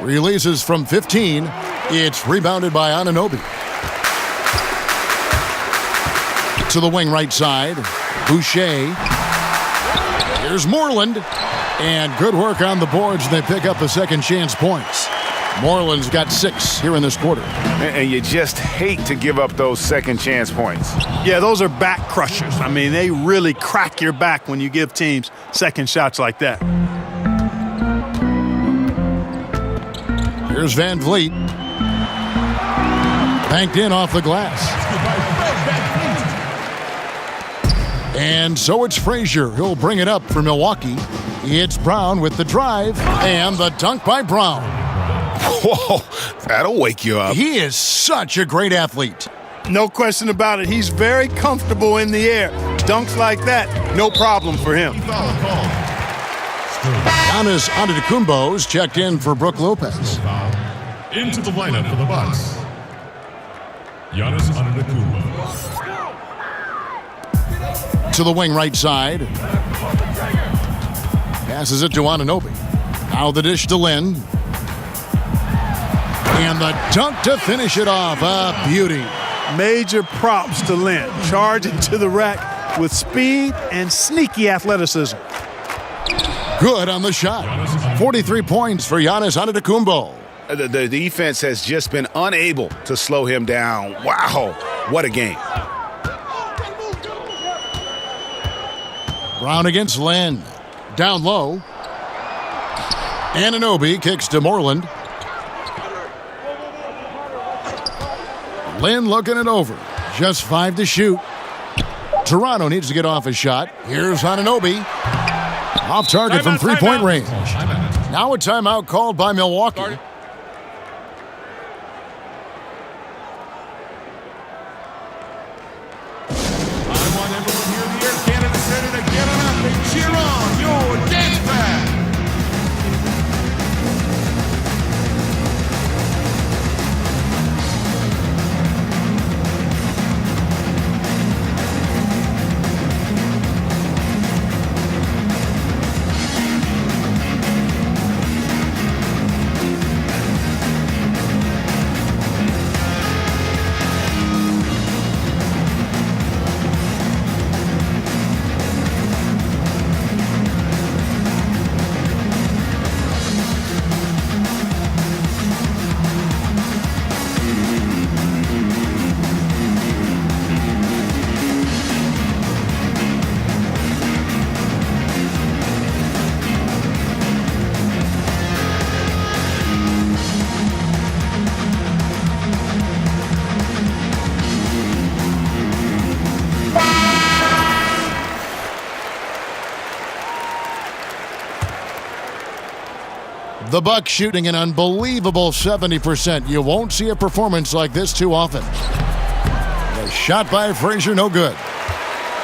Speaker 6: Releases from 15. It's rebounded by Anunoby. To the wing right side. Boucher. Here's Moreland. And good work on the boards. They pick up the second chance points. Moreland's got 6 here in this quarter.
Speaker 8: And you just hate to give up those second chance points.
Speaker 7: Yeah, those are back crushers. I mean, they really crack your back when you give teams second shots like that.
Speaker 6: Here's Van Vliet. Banked in off the glass. And so it's Frazier. He'll bring it up for Milwaukee. It's Brown with the drive. And the dunk by Brown.
Speaker 8: Whoa, that'll wake you up.
Speaker 6: He is such a great athlete.
Speaker 7: No question about it. He's very comfortable in the air. Dunks like that, no problem for him.
Speaker 6: Giannis Antetokounmpo's checked in for Brook Lopez.
Speaker 14: Into the lineup for the Bucks, Giannis Antetokounmpo.
Speaker 6: To the wing right side. Passes it to Anunoby. Now the dish to Lin. And the dunk to finish it off. A beauty.
Speaker 7: Major props to Lin. Charging to the rack with speed and sneaky athleticism.
Speaker 6: Good on the shot. 43 points for Giannis Antetokounmpo.
Speaker 8: The defense has just been unable to slow him down. Wow, what a game.
Speaker 6: Brown against Lin. Down low. Anunoby kicks to Moreland. Lin looking it over. Just 5 to shoot. Toronto needs to get off a shot. Here's Anunoby. Off target from three-point range. Now a timeout called by Milwaukee. The Bucks shooting an unbelievable 70%. You won't see a performance like this too often. A shot by Frazier, no good.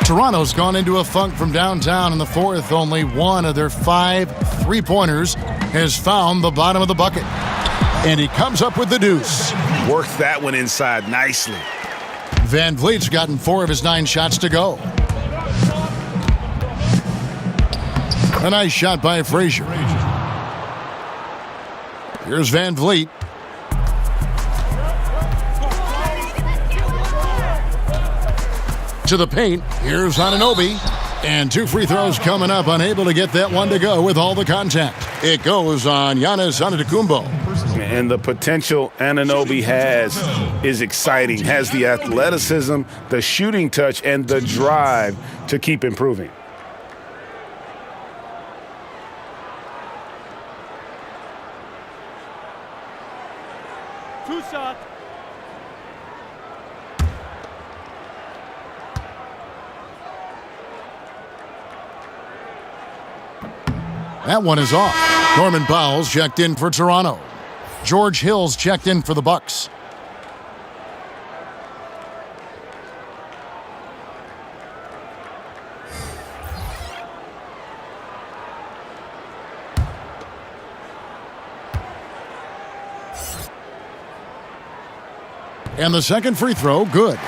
Speaker 6: Toronto's gone into a funk from downtown in the fourth. Only one of their 5 three-pointers has found the bottom of the bucket. And he comes up with the deuce.
Speaker 8: Worked that one inside nicely.
Speaker 6: Van Vliet's gotten 4 of his 9 shots to go. A nice shot by Frazier. Here's Van Vliet. To the paint. Here's Anunoby. And 2 free throws coming up. Unable to get that one to go with all the contact. It goes on Giannis Antetokounmpo.
Speaker 8: And the potential Anunoby has is exciting. Has the athleticism, the shooting touch, and the drive to keep improving.
Speaker 16: Two shots.
Speaker 6: That one is off. Norman Powell's checked in for Toronto. George Hill's checked in for the Bucks. And the second free throw, good.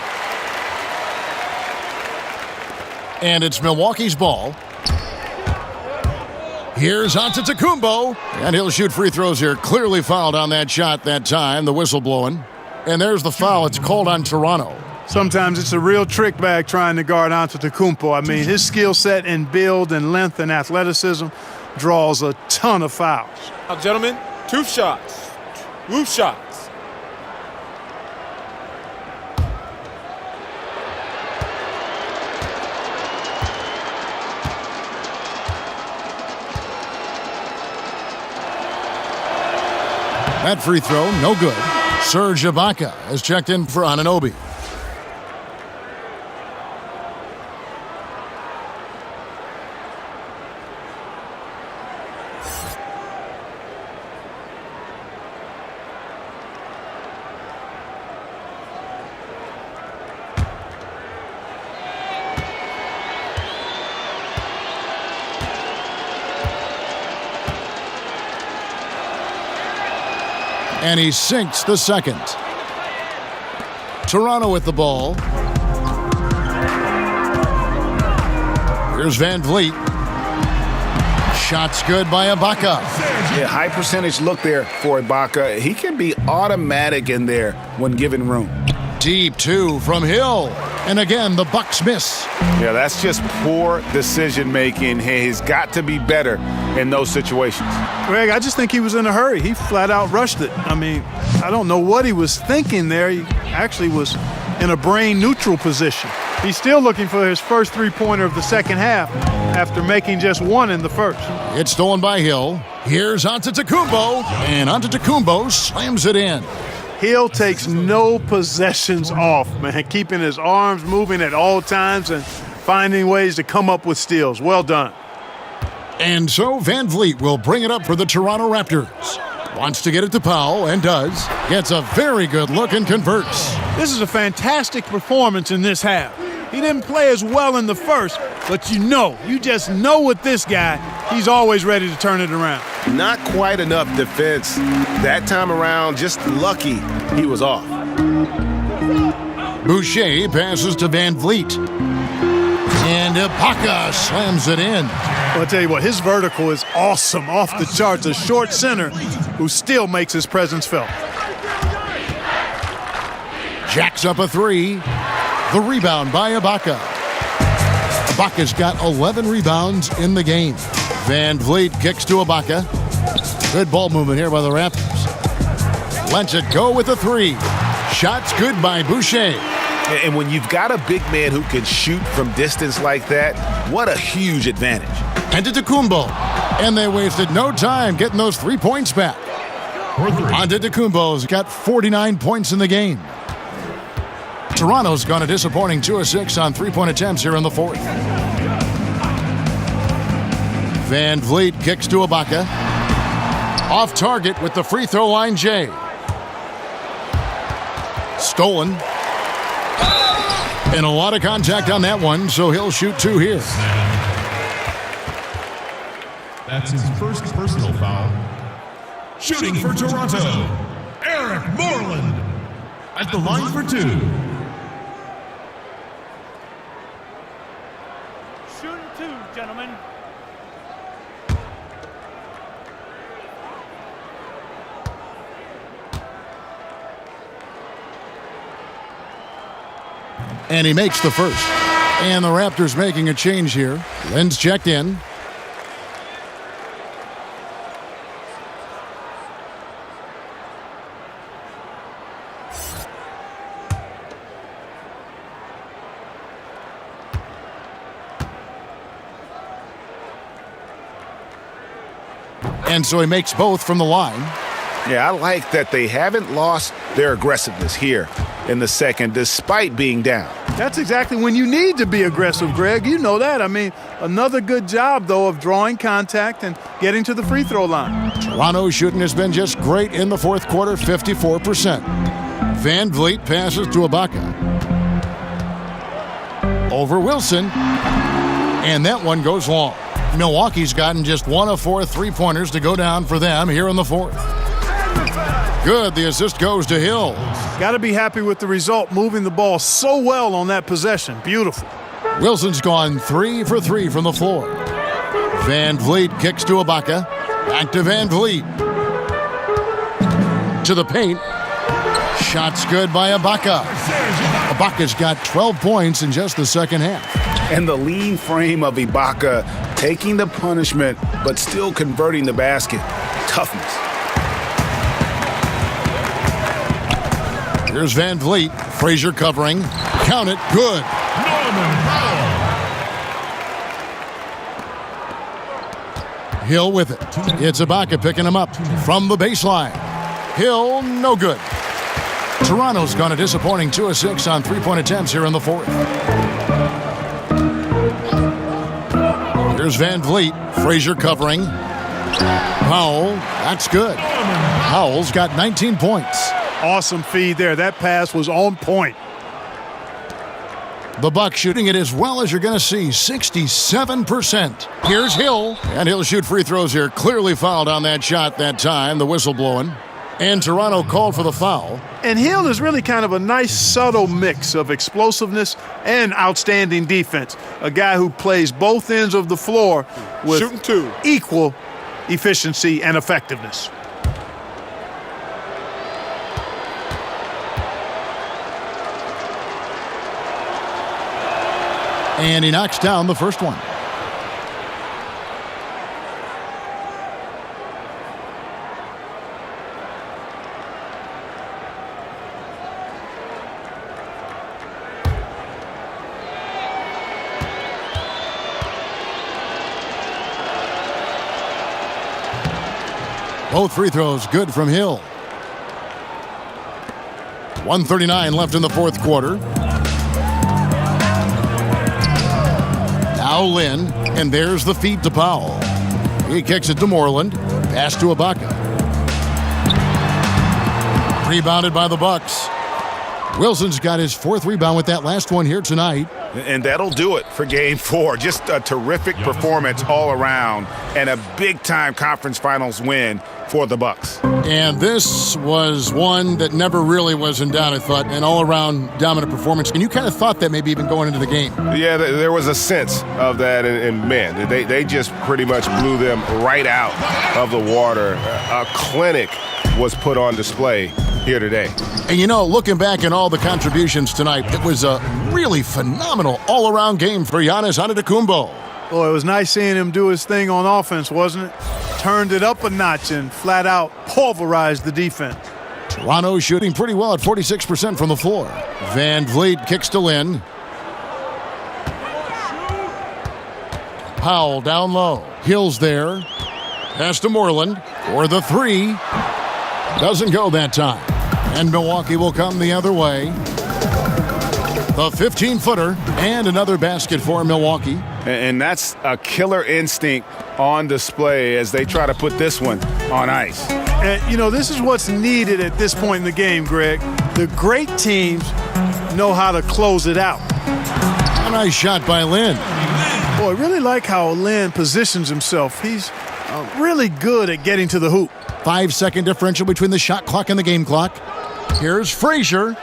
Speaker 6: And it's Milwaukee's ball. Here's Antetokounmpo, and he'll shoot free throws here. Clearly fouled on that shot that time, the whistle blowing. And there's the foul. It's called on Toronto.
Speaker 7: Sometimes it's a real trick bag trying to guard Antetokounmpo. I mean, his skill set in build and length and athleticism draws a ton of fouls.
Speaker 13: Now, gentlemen, 2 shots. 2 shots.
Speaker 6: That free throw, no good. Serge Ibaka has checked in for Anunoby. And he sinks the second. Toronto with the ball. Here's Van Vliet. Shot's good by Ibaka.
Speaker 8: Yeah, high percentage look there for Ibaka. He can be automatic in there when given room.
Speaker 6: Deep 2 from Hill. And again, the Bucks miss.
Speaker 8: Yeah, that's just poor decision-making. He's got to be better in those situations.
Speaker 7: Greg, I just think he was in a hurry. He flat out rushed it. I mean, I don't know what he was thinking there. He actually was in a brain-neutral position. He's still looking for his first three-pointer of the second half after making just 1 in the first.
Speaker 6: It's stolen by Hill. Here's Antetokounmpo, and Antetokounmpo slams it in.
Speaker 7: Hill takes no possessions off, man, keeping his arms moving at all times and finding ways to come up with steals. Well done.
Speaker 6: And so Van Vliet will bring it up for the Toronto Raptors. Wants to get it to Powell, and does. Gets a very good look and converts.
Speaker 7: This is a fantastic performance in this half. He didn't play as well in the first, but you just know with this guy, he's always ready to turn it around.
Speaker 12: Not quite enough defense. That time around, just lucky he was off.
Speaker 6: Boucher passes to Van Vliet. And Ibaka slams it in.
Speaker 7: Well, I'll tell you what, his vertical is awesome, off the charts. A short center who still makes his presence felt.
Speaker 6: Jacks up a 3. The rebound by Ibaka. Ibaka's got 11 rebounds in the game. Van Vliet kicks to Ibaka. Good ball movement here by the Raptors. Lets it go with a 3. Shot's good by Boucher.
Speaker 8: And when you've got a big man who can shoot from distance like that, what a huge advantage.
Speaker 6: Antetokounmpo. And they wasted no time getting those 3 points back. Antetokounmpo's got 49 points in the game. Toronto's gone a disappointing 2 of 6 on 3-point attempts here in the fourth. Van Vliet kicks to Ibaka. Off target with the free throw line, Jay. Stolen. And a lot of contact on that one, so he'll shoot 2 here.
Speaker 14: That's his first personal foul. Shooting for Toronto, Eric Moreland at the line for 2.
Speaker 16: Shooting 2, gentlemen.
Speaker 6: And he makes the first. And the Raptors making a change here. Len's checked in. And so he makes both from the line.
Speaker 8: Yeah, I like that they haven't lost their aggressiveness here in the second, despite being down.
Speaker 7: That's exactly when you need to be aggressive, Greg. You know that. I mean, another good job, though, of drawing contact and getting to the free throw line.
Speaker 6: Toronto's shooting has been just great in the fourth quarter, 54%. Van Vliet passes to Ibaka. Over Wilson. And that one goes long. Milwaukee's gotten just 1 of 4 3-pointers to go down for them here in the fourth. Good. The assist goes to Hill.
Speaker 7: Got to be happy with the result, moving the ball so well on that possession. Beautiful.
Speaker 6: Wilson's gone 3 for 3 from the floor. Van Vliet kicks to Ibaka. Back to Van Vliet. To the paint. Shots good by Ibaka. Ibaka's got 12 points in just the second half.
Speaker 8: And the lean frame of Ibaka taking the punishment but still converting the basket. Toughness.
Speaker 6: Here's Van Vliet. Frazier covering. Count it. Good. Hill with it. It's Ibaka picking him up from the baseline. Hill, no good. Toronto's gone a disappointing 2 of 6 on 3-point attempts here in the fourth. Here's Van Vliet. Frazier covering. Powell, that's good. Powell's got 19 points.
Speaker 7: Awesome feed there. That pass was on point.
Speaker 6: The Bucks shooting it as well as you're going to see, 67%. Here's Hill, and he'll shoot free throws here. Clearly fouled on that shot that time, the whistle blowing. And Toronto called for the foul.
Speaker 7: And Hill is really kind of a nice, subtle mix of explosiveness and outstanding defense. A guy who plays both ends of the floor with
Speaker 13: shooting 2.
Speaker 7: Equal efficiency and effectiveness.
Speaker 6: And he knocks down the first one. Both free throws good from Hill. 1:39 left in the fourth quarter. Now Lynn, and there's the feed to Powell. He kicks it to Moreland. Pass to Ibaka. Rebounded by the Bucks. Wilson's got his 4th rebound with that last one here tonight.
Speaker 8: And that'll do it for Game 4. Just a terrific performance all around and a big-time conference finals win for the Bucks.
Speaker 6: And this was one that never really was in doubt, I thought, an all-around dominant performance. And you kind of thought that maybe even going into the game.
Speaker 12: Yeah, there was a sense of that, and man, they just pretty much blew them right out of the water. A clinic was put on display here today.
Speaker 6: And you know, looking back at all the contributions tonight, it was a really phenomenal all-around game for Giannis Antetokounmpo.
Speaker 7: Well, it was nice seeing him do his thing on offense, wasn't it? Turned it up a notch and flat out pulverized the defense.
Speaker 6: Toronto shooting pretty well at 46% from the floor. Van Vliet kicks to Lynn. Powell down low. Hill's there. Pass to Moreland for the 3. Doesn't go that time. And Milwaukee will come the other way. The 15-footer and another basket for Milwaukee.
Speaker 8: And that's a killer instinct on display as they try to put this one on ice.
Speaker 7: And, you know, this is what's needed at this point in the game, Greg. The great teams know how to close it out.
Speaker 6: A nice shot by Lynn.
Speaker 7: Boy, I really like how Lynn positions himself. He's really good at getting to the hoop.
Speaker 6: 5-second differential between the shot clock and the game clock. Here's Frazier,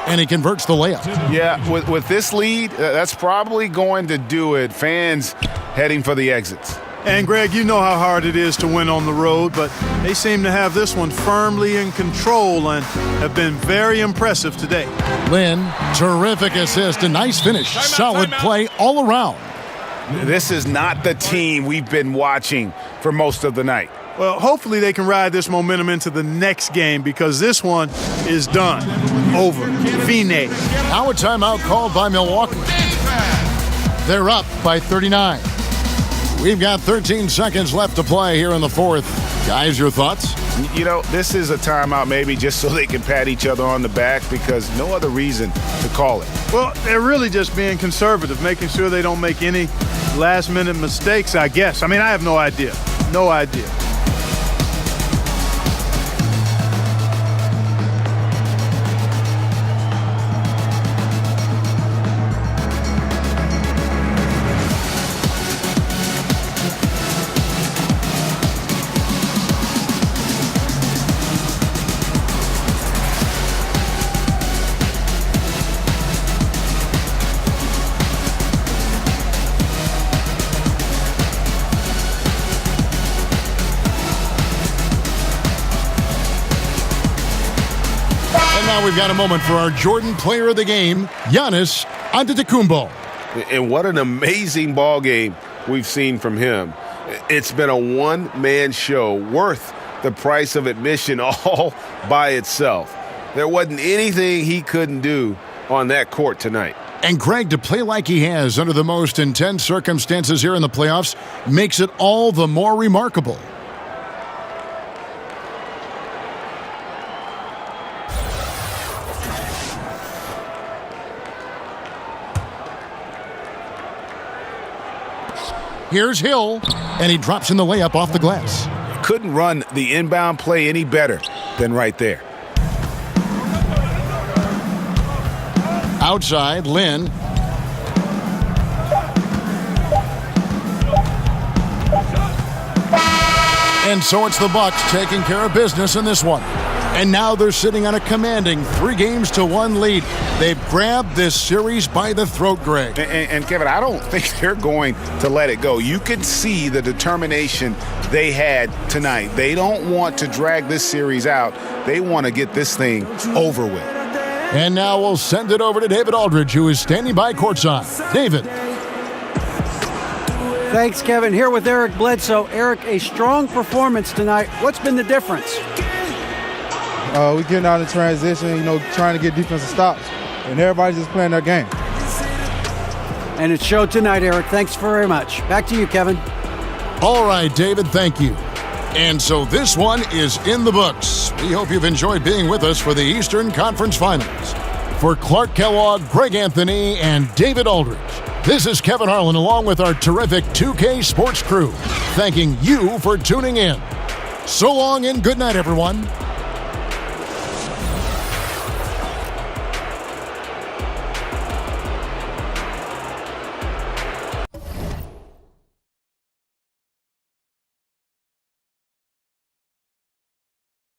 Speaker 6: and he converts the layup.
Speaker 8: Yeah, with this lead, that's probably going to do it. Fans heading for the exits.
Speaker 7: And, Greg, you know how hard it is to win on the road, but they seem to have this one firmly in control and have been very impressive today.
Speaker 6: Lynn, terrific assist, a nice finish. Solid play all around.
Speaker 8: This is not the team we've been watching for most of the night.
Speaker 7: Well, hopefully they can ride this momentum into the next game because this one is done. Over. Fine.
Speaker 6: Now a timeout called by Milwaukee. They're up by 39. We've got 13 seconds left to play here in the fourth. Guys, your thoughts?
Speaker 8: You know, this is a timeout maybe just so they can pat each other on the back because no other reason to call it.
Speaker 7: Well, they're really just being conservative, making sure they don't make any last-minute mistakes, I guess. I mean, I have no idea. No idea.
Speaker 6: Now we've got a moment for our Jordan player of the game, Giannis Antetokounmpo.
Speaker 12: And what an amazing ball game we've seen from him. It's been a one-man show worth the price of admission all by itself. There wasn't anything he couldn't do on that court tonight.
Speaker 6: And Greg, to play like he has under the most intense circumstances here in the playoffs makes it all the more remarkable. Here's Hill, and he drops in the layup off the glass.
Speaker 8: Couldn't run the inbound play any better than right there.
Speaker 6: Outside, Lynn. And so it's the Bucks taking care of business in this one. And now they're sitting on a commanding 3-1 lead. They've grabbed this series by the throat, Greg.
Speaker 8: And Kevin, I don't think they're going to let it go. You can see the determination they had tonight. They don't want to drag this series out. They want to get this thing over with.
Speaker 6: And now we'll send it over to David Aldridge, who is standing by courtside. David.
Speaker 9: Thanks, Kevin. Here with Eric Bledsoe. Eric, a strong performance tonight. What's been the difference?
Speaker 19: We're getting out in transition, trying to get defensive stops, and everybody's just playing their game.
Speaker 9: And it showed tonight, Eric. Thanks very much. Back to you, Kevin.
Speaker 6: All right, David, thank you. And so this one is in the books. We hope you've enjoyed being with us for the Eastern Conference Finals. For Clark Kellogg, Greg Anthony, and David Aldridge, this is Kevin Harlan along with our terrific 2K Sports crew, thanking you for tuning in. So long and good night, everyone.